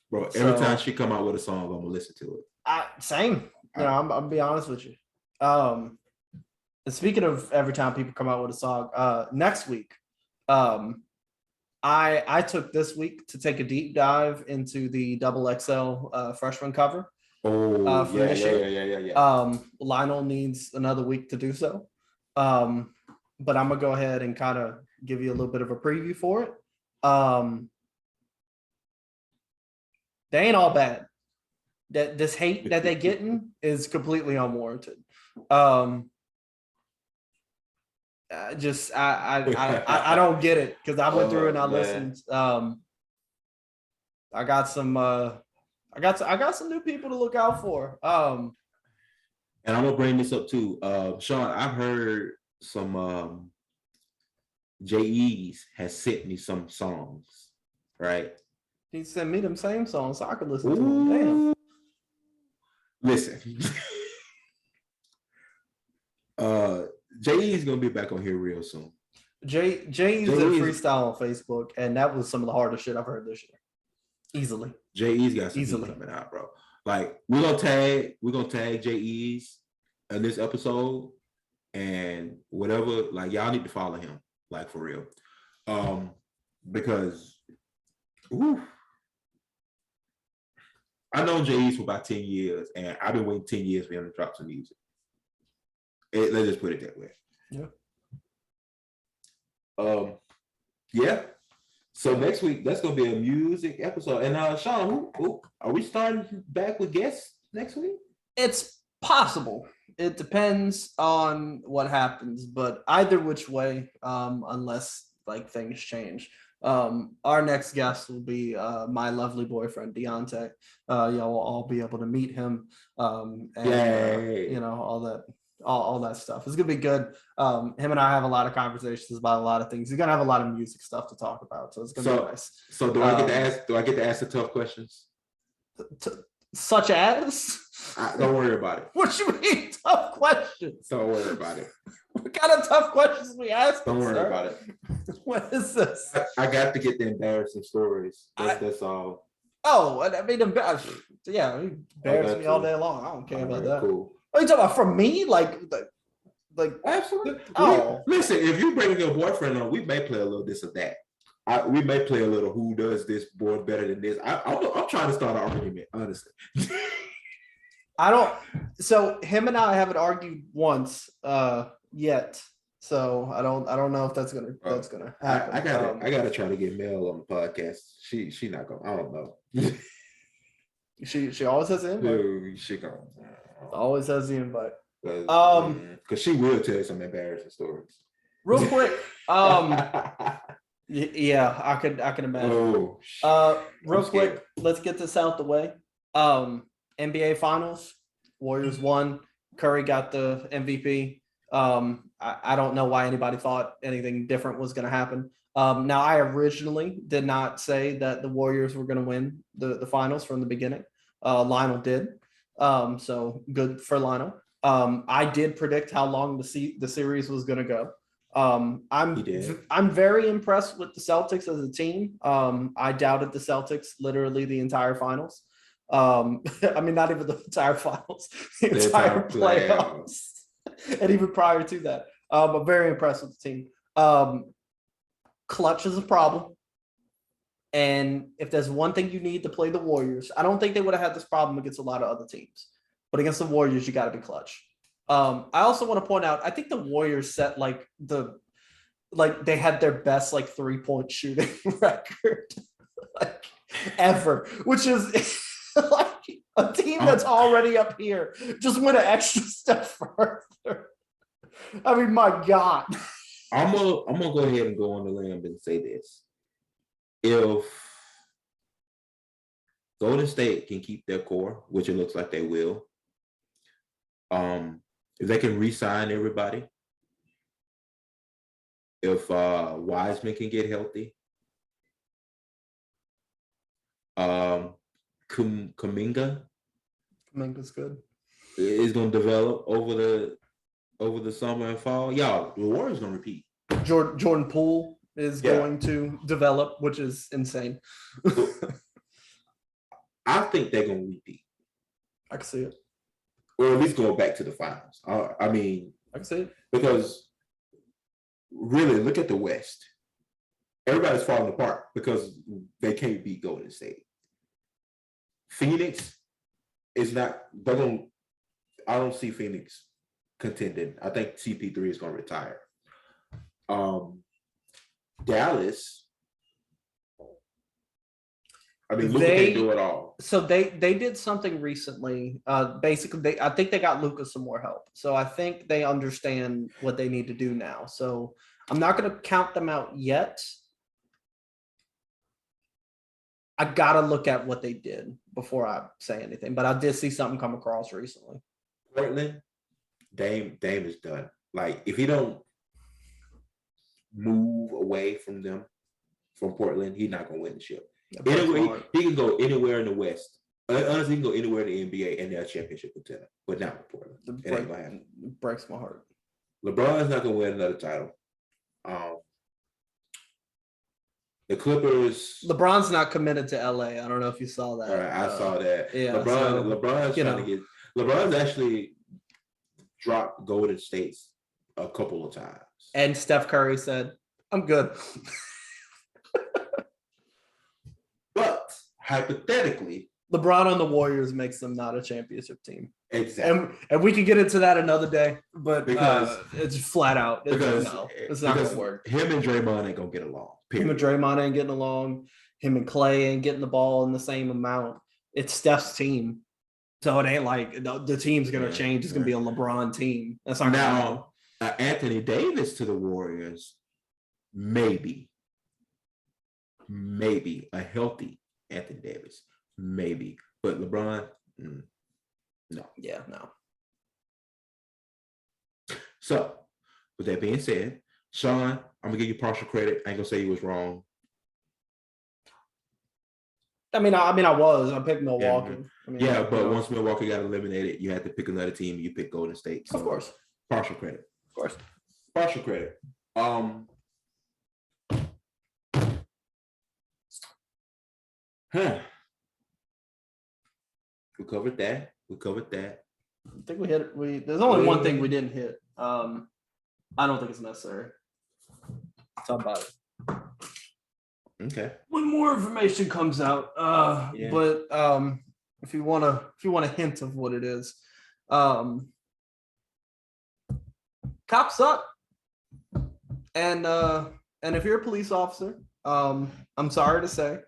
Bro, every time she come out with a song, I'm gonna listen to it.
Same. You know, I'm gonna be honest with you. And speaking of every time people come out with a song, next week, I took this week to take a deep dive into the XXL freshman cover.
Oh,
yeah. Lional needs another week to do so. But I'm gonna go ahead and kind of give you a little bit of a preview for it. They ain't all bad. That this hate that they getting is completely unwarranted. I don't get it because I went through and I listened. I got some new people to look out for.
And I'm gonna bring this up too. Sean, I've heard some JEs has sent me some songs, right?
He sent me them same songs so I could listen to them. Damn.
Listen. JE's gonna be back on here real soon.
JE's did freestyle on Facebook, and that was some of the hardest shit I've heard this year. Easily.
JE's got some heat coming out, bro. Like, we're gonna tag JE's in this episode, and whatever, like, y'all need to follow him, like, for real. Because I known JE's for about 10 years, and I've been waiting 10 years for him to drop some music. Let's just put it that way.
Yeah.
Yeah. So next week, that's gonna be a music episode. And Sean, who are we starting back with guests next week?
It's possible. It depends on what happens, but either which way, unless like things change. Our next guest will be my lovely boyfriend Deontay. Y'all will all be able to meet him. And you know, all that stuff. It's gonna be good. Him and I have a lot of conversations about a lot of things. He's gonna have a lot of music stuff to talk about, so it's gonna be nice.
So do I get to ask the tough questions?
Such as?
Don't worry about it.
What you mean tough questions?
Don't worry about it.
What kind of tough questions we ask?
Don't worry about it.
What is this?
I got to get the embarrassing stories. That's all.
Oh, I mean, embarrass me all day long. I don't care about that.
Cool.
What are you talking about? From me? Like Like,
Absolutely.
oh,
Listen, if you bring your boyfriend on, we may play a little this or that. We may play a little who does this boy better than this. I'm trying to start an argument, honestly.
I don't. So him and I haven't argued once yet. So I don't know if that's gonna happen.
I gotta try to get Mel on the podcast. She not gonna. I don't know.
She always has the invite.
Dude, she gonna
Always has the invite.
Because she will tell some embarrassing stories.
Real quick. Yeah, I could imagine. Real quick, let's get this out the way. NBA Finals, Warriors won. Curry got the MVP. I don't know why anybody thought anything different was going to happen. Now, I originally did not say that the Warriors were going to win the finals from the beginning. Lionel did. So good for Lionel. I did predict how long the series was going to go. I'm very impressed with the Celtics as a team. I doubted the Celtics literally the entire finals. I mean, not even the entire finals, the entire playoffs, and even prior to that. I'm very impressed with the team. Clutch is a problem. And if there's one thing you need to play the Warriors, I don't think they would have had this problem against a lot of other teams. But against the Warriors, you got to be clutch. I also want to point out, I think the Warriors set they had their best 3-point shooting record ever, which is a team that's already up here just went an extra step further. I mean, my God.
I'm gonna go ahead and go on the limb and say this. If Golden State can keep their core, which it looks like they will, if they can re-sign everybody, if Wiseman can get healthy, Kuminga's
good.
Is going to develop over the summer and fall. Y'all, the Warriors going to repeat.
Jordan Poole is going to develop, which is insane.
I think they're going to repeat.
I can see it.
Or at least go back to the finals. I mean,
I can see it.
Because really, look at the West. Everybody's falling apart because they can't beat Golden State. Phoenix is not. I don't see Phoenix contending. I think CP3 is going to retire. Dallas. I mean, Luka can't do it all.
So they did something recently. Basically, I think they got Luka some more help. So I think they understand what they need to do now. So I'm not going to count them out yet. I got to look at what they did before I say anything. But I did see something come across recently.
Portland, Dame is done. Like, if he don't move away from Portland, he's not going to win the ship. Anyway, he can go anywhere in the West. Honestly, he can go anywhere in the NBA and they're a championship contender, but not with Portland. It ain't gonna happen.
Breaks my heart.
LeBron's not gonna win another title. The Clippers.
LeBron's not committed to LA. I don't know if you saw that.
Right, I saw that.
Yeah,
LeBron's trying to get. LeBron's actually dropped Golden States a couple of times.
And Steph Curry said, "I'm good."
But hypothetically,
LeBron on the Warriors makes them not a championship team.
Exactly.
And we can get into that another day, but
because
it's flat out. It's not gonna work.
Him and Draymond ain't gonna get along.
Period. Him and Draymond ain't getting along. Him and Clay ain't getting the ball in the same amount. It's Steph's team. So it ain't like the team's gonna change. It's gonna be a LeBron team. That's not
now Anthony Davis to the Warriors, maybe a healthy Anthony Davis, maybe, but LeBron, no.
Yeah, no.
So, with that being said, Sean, I'm gonna give you partial credit. I ain't gonna say you was wrong.
I picked Milwaukee.
But once Milwaukee got eliminated, you had to pick another team. You picked Golden State. So
of course.
Partial credit.
Of course.
Partial credit. We covered that.
I think we hit it. There's only one thing we didn't hit. I don't think it's necessary. Talk about it.
Okay.
When more information comes out, but if you want a hint of what it is, cops suck, and if you're a police officer, I'm sorry to say,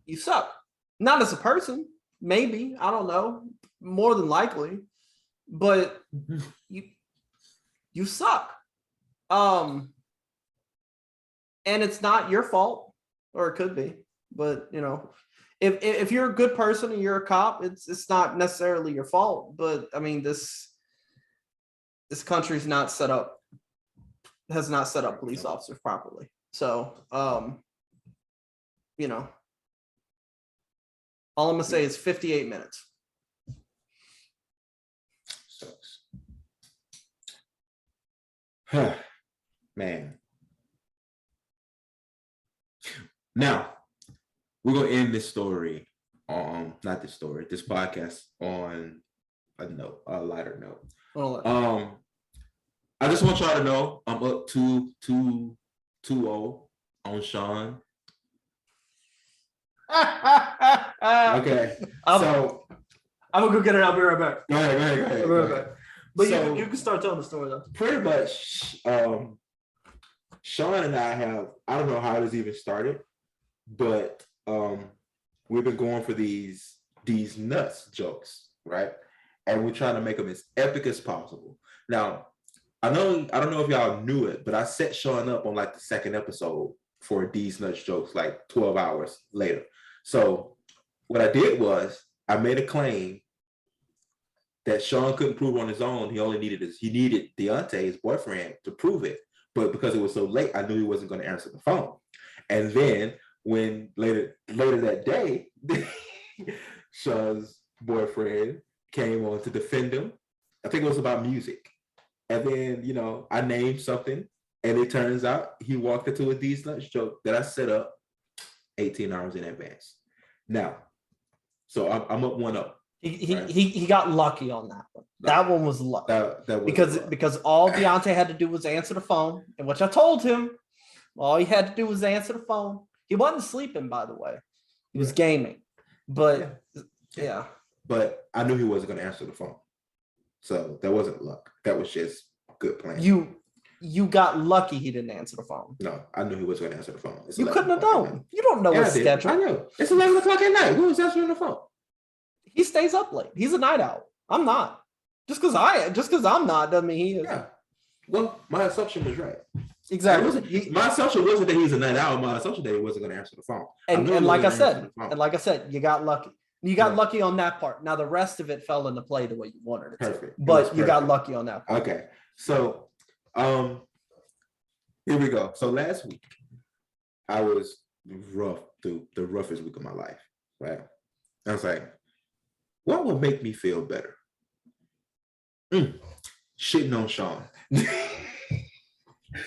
you suck. Not as a person, maybe, I don't know, more than likely, but you suck. And it's not your fault, or it could be, but you know, if you're a good person and you're a cop, it's not necessarily your fault. But I mean, this country's not set up, has not set up police officers properly. So you know, all I'm gonna say is 58 minutes.
Sucks. Man. Now, we're gonna end this story this podcast on a lighter note. I just want y'all to know I'm up 2-0 on Sean. Okay. So
I'm gonna go get it. I'll be right back.
Go ahead.
I'll be right back. But
so,
you can start telling the story though.
Pretty much, Sean and I don't know how this even started, but we've been going for these nuts jokes, right? And we're trying to make them as epic as possible. Now, I don't know if y'all knew it, but I set Sean up on like the second episode for these nuts jokes, like 12 hours later. So what I did was I made a claim that Sean couldn't prove on his own. He needed Deontay, his boyfriend, to prove it. But because it was so late, I knew he wasn't going to answer the phone. And then when later that day, Sean's boyfriend came on to defend him. I think it was about music. And then, you know, I named something, and it turns out he walked into a D's Nuts joke that I set up 18 hours in advance. Now, so I'm up 1-0.
He got lucky on that one. That one was lucky.
That was
because all Deontay had to do was answer the phone, and which I told him, all he had to do was answer the phone. He wasn't sleeping, by the way. He was gaming. But yeah.
But I knew he wasn't going to answer the phone. So that wasn't luck. That was just good plan.
You got lucky he didn't answer the phone.
No, I knew he wasn't going to answer the phone.
You couldn't have known. You don't know his schedule.
I know. It's 11 o'clock at night. Who was answering the phone?
He stays up late. He's a night owl. I'm not. Just because I'm not doesn't mean he is.
Yeah. Well, my assumption was right.
Exactly.
My assumption wasn't that he's a night owl. My assumption that he wasn't going to answer the phone.
And like I said, you got lucky. You got lucky on that part. Now the rest of it fell into play the way you wanted it to.
Perfect.
But you got lucky on that part.
Okay. So here we go. So last week I was rough through the roughest week of my life. Right. I was like, what would make me feel better? Shitting on Sean.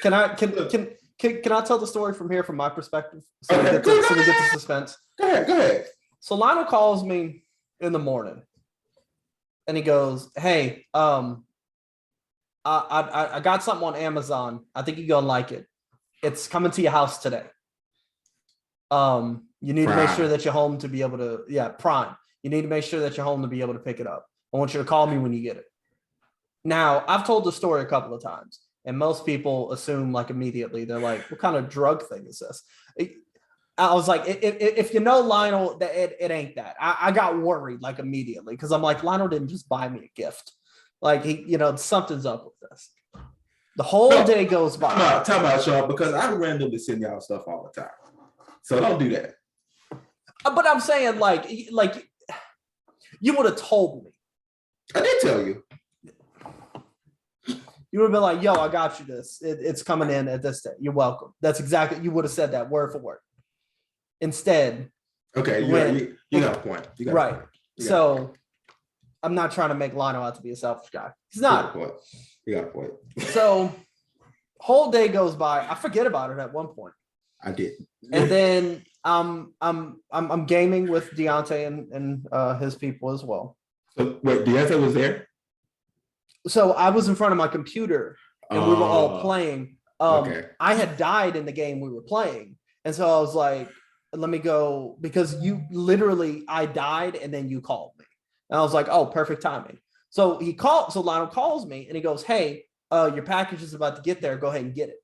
Can I tell the story from here from my perspective? So we get the suspense.
Go ahead.
So Lionel calls me in the morning and he goes, "Hey, I got something on Amazon. I think you're gonna like it. It's coming to your house today. You need to make sure that you're home to be able to, Prime. You need to make sure that you're home to be able to pick it up. I want you to call me when you get it." Now, I've told the story a couple of times, and most people assume like immediately, they're like, what kind of drug thing is this? I was like, if you know Lionel, it ain't that. I got worried like immediately because I'm like, Lionel didn't just buy me a gift. Like, something's up with this. The whole day goes by.
Talk about Sean, because I randomly send y'all stuff all the time. So don't do that.
But I'm saying like you would have told me.
I did tell you.
You would have been like, yo, I got you this. It's coming in at this day. You're welcome. That's exactly, you would have said that word for word. Instead.
Okay, you got a point.
Right. So I'm not trying to make Lionel out to be a selfish guy. He's not.
You got a point.
So whole day goes by. I forget about it at one point.
I did.
And then I'm gaming with Deontay and his people as well.
So wait, Deontay was there?
So I was in front of my computer and we were all playing.
Okay.
I had died in the game we were playing. And so I was like, let me go because I died and then you called me. And I was like, oh, perfect timing. So Lionel calls me and he goes, hey, your package is about to get there. Go ahead and get it.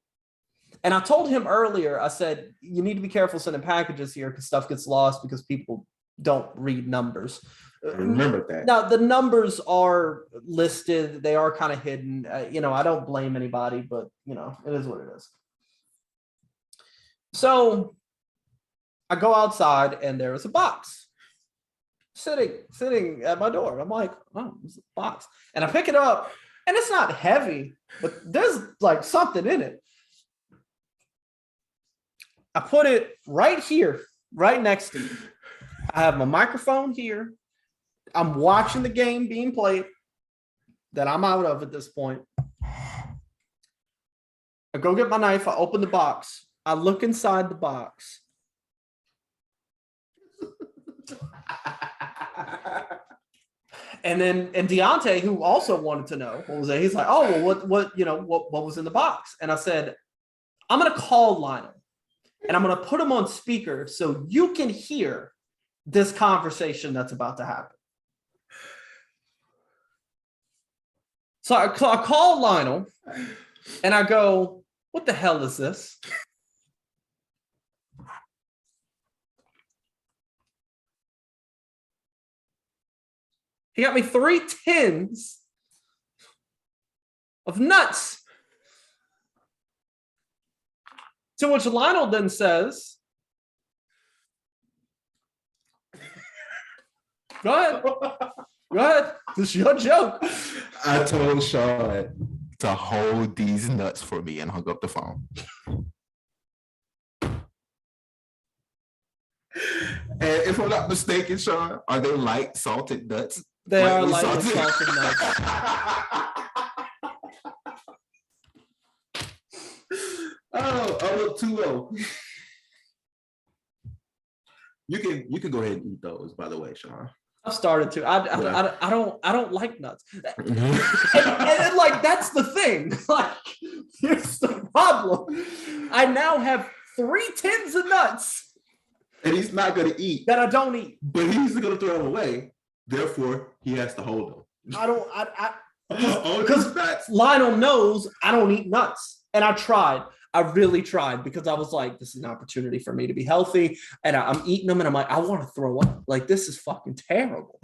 And I told him earlier, I said, you need to be careful sending packages here because stuff gets lost because people don't read numbers.
I remember that.
Now, the numbers are listed. They are kind of hidden. I don't blame anybody, but, it is what it is. So I go outside and there is a box sitting at my door. I'm like, oh, this is a box. And I pick it up and it's not heavy, but there's like something in it. I put it right here, right next to me. I have my microphone here. I'm watching the game being played that I'm out of at this point. I go get my knife. I open the box. I look inside the box. And Deontay, who also wanted to know what was it, he's like, oh, well, what was in the box? And I said, I'm gonna call Lionel and I'm gonna put him on speaker so you can hear this conversation that's about to happen. So I call Lionel and I go, what the hell is this? He got me 3 tins of nuts. To which Lionel then says, go ahead. Go ahead. This is your joke.
I told Sean to hold these nuts for me and hung up the phone. And if I'm not mistaken, Sean, are they light salted nuts?
They are lightly salted nuts.
Oh, I'm up 2-0. You can go ahead and eat those, by the way, Sean.
I've started to. I don't like nuts. and like that's the thing. Like, here's the problem. I now have 3 tins of nuts.
And he's not gonna eat.
That I don't eat.
But he's gonna throw them away. Therefore, he has to hold them.
Because Lionel knows I don't eat nuts. And I tried. I really tried because I was like, this is an opportunity for me to be healthy. And I'm eating them and I'm like, I want to throw up. Like, this is fucking terrible.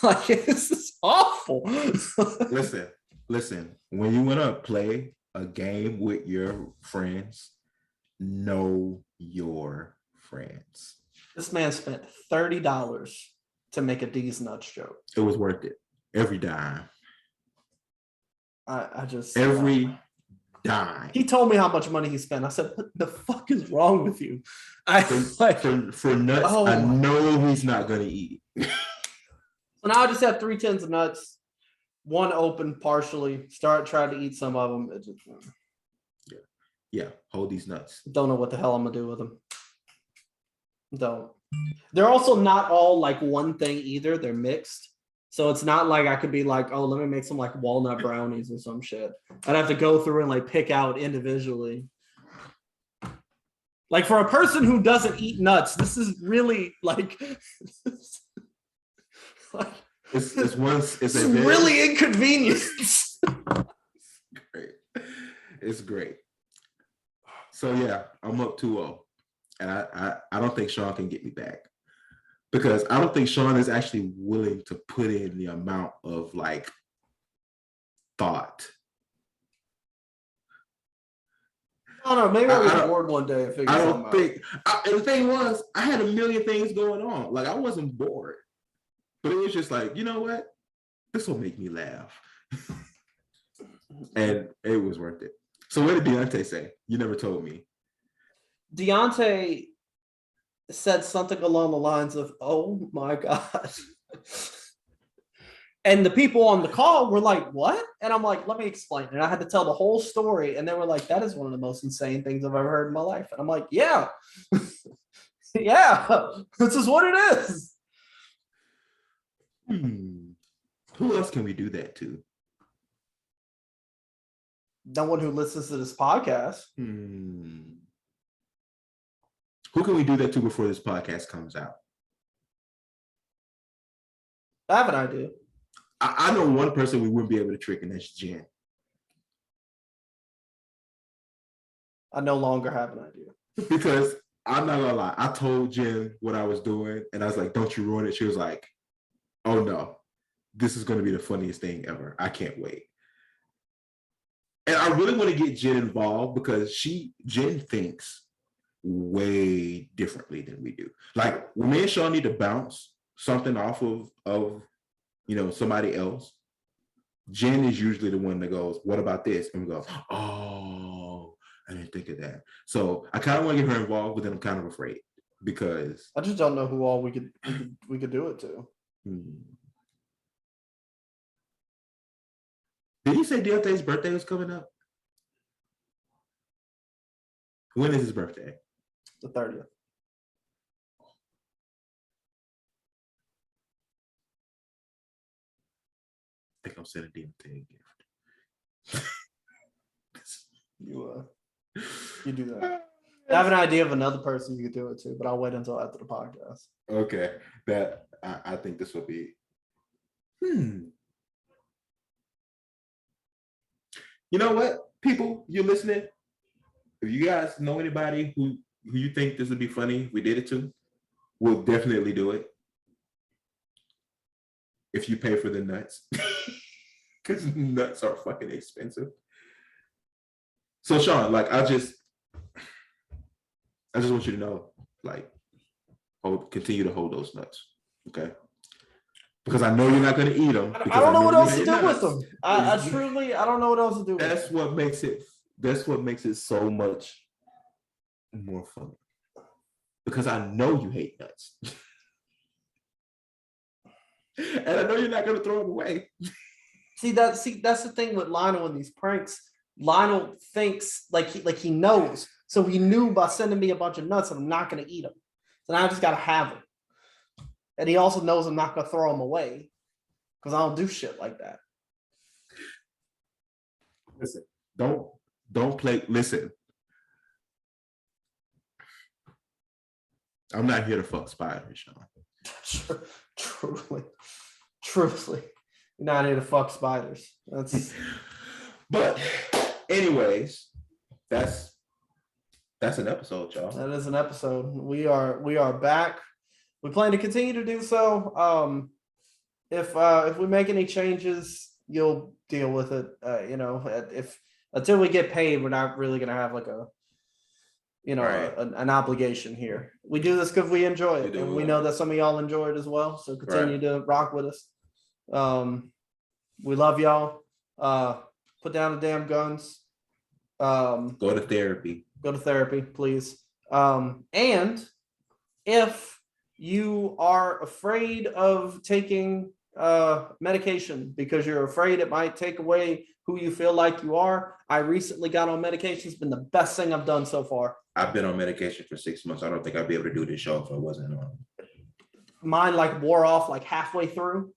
Like, this is awful.
Listen. When you want to play a game with your friends, know your friends.
This man spent $30 to make a D's nuts joke.
It was worth it. Every dime.
I just
every dime.
He told me how much money he spent. I said, what the fuck is wrong with you?
For nuts, I know he's not gonna eat.
So now I just have 3 tins of nuts, 1 open partially. Tried to eat some of them. It just,
yeah. Hold these nuts.
Don't know what the hell I'm gonna do with them. Don't. They're also not all like one thing either. They're mixed. So it's not like I could be like, oh, let me make some like walnut brownies or some shit. I'd have to go through and like pick out individually. Like for a person who doesn't eat nuts, this is really like,
it's
really inconvenient.
Great. It's great. So yeah, I'm up 2-0. And I don't think Sean can get me back. Because I don't think Sean is actually willing to put in the amount of like thought.
I don't know. Maybe I'll get bored one day and figure
I
something
don't think. And the thing was, I had a million things going on. Like I wasn't bored, but it was just like, you know what? This will make me laugh, and it was worth it. So what did Deontay say? You never told me.
Deontay said something along the lines of, oh my God. And the people on the call were like, what? And I'm like, let me explain. And I had to tell the whole story. And they were like, that is one of the most insane things I've ever heard in my life. And I'm like, yeah. Yeah, this is what it is.
Who else can we do that to?
No one who listens to this podcast.
Who can we do that to before this podcast comes out?
I have an idea.
I know one person we wouldn't be able to trick, and that's Jen.
I no longer have an idea.
Because I'm not gonna lie, I told Jen what I was doing, and I was like, "Don't you ruin it." She was like, "Oh no, this is gonna be the funniest thing ever. I can't wait." And I really want to get Jen involved because Jen thinks way differently than we do. Like when me and Sean need to bounce something off of somebody else, Jen is usually the one that goes, "What about this?" And we go, "Oh, I didn't think of that." So I kind of want to get her involved, but then I'm kind of afraid because
I just don't know who all we could do it to.
Did you say Deontay's birthday was coming up? When is his birthday?
The 30th.
I think I'm sending Deontay a gift.
You do that. I have an idea of another person you could do it to, but I'll wait until after the podcast.
Okay, that I think this will be. You know what, people, you're listening. If you guys know anybody who you think this would be funny, if we did it to, we'll definitely do it. If you pay for the nuts, because nuts are fucking expensive. So Sean, like, I just want you to know, like, continue to hold those nuts, okay? Because I know you're not going to eat them.
I don't know what else to do with them. I truly, I don't know what else to do with them.
That's what makes it so much more fun. Because I know you hate nuts. And I know you're not going to throw them away.
See, that's the thing with Lionel and these pranks. Lionel thinks like he knows. So he knew by sending me a bunch of nuts that I'm not going to eat them. So now I just got to have them. And he also knows I'm not going to throw them away because I don't do shit like that.
Listen, don't play. Listen, I'm not here to fuck spiders, Sean.
Truly, you're not here to fuck spiders. That's.
But, anyways, that's an episode, y'all.
That is an episode. We are back. We plan to continue to do so. If we make any changes, you'll deal with it. If until we get paid, we're not really gonna have like an obligation here. We do this because we enjoy it, and we know that some of y'all enjoy it as well. So continue to rock with us. We love y'all. Put down the damn guns.
Go to therapy.
Go to therapy, please. And if you are afraid of taking medication because you're afraid it might take away who you feel like you are, I recently got on medication. It's been the best thing I've done so far.
I've been on medication for 6 months. I don't think I'd be able to do this show if I wasn't on.
Mine like wore off like halfway through,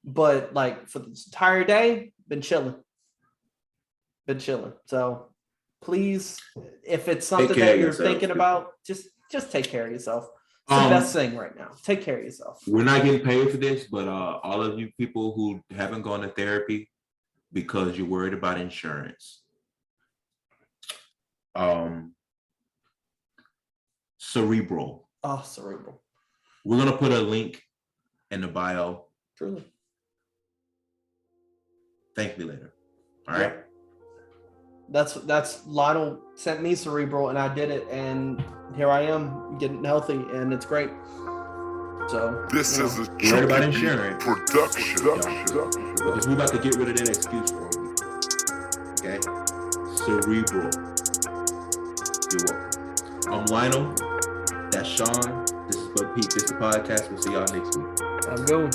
but like for this entire day, been chilling. So please, if it's something that you're thinking about, just take care of yourself. It's the best thing right now. Take care of yourself.
We're not getting paid for this, but all of you people who haven't gone to therapy because you're worried about insurance, Cerebral.
Oh, Cerebral.
We're gonna put a link in the bio.
Truly.
Thank me later. All right.
That's Lionel sent me Cerebral and I did it, and here I am getting healthy, and it's great. So
this is a
worried about insurance
production.
Because we're about to get rid of that excuse for you. Okay? Cerebral. You're welcome. I'm Lionel. That's Sean. This is But Peep This, the podcast. We'll see y'all next week.
I'm going.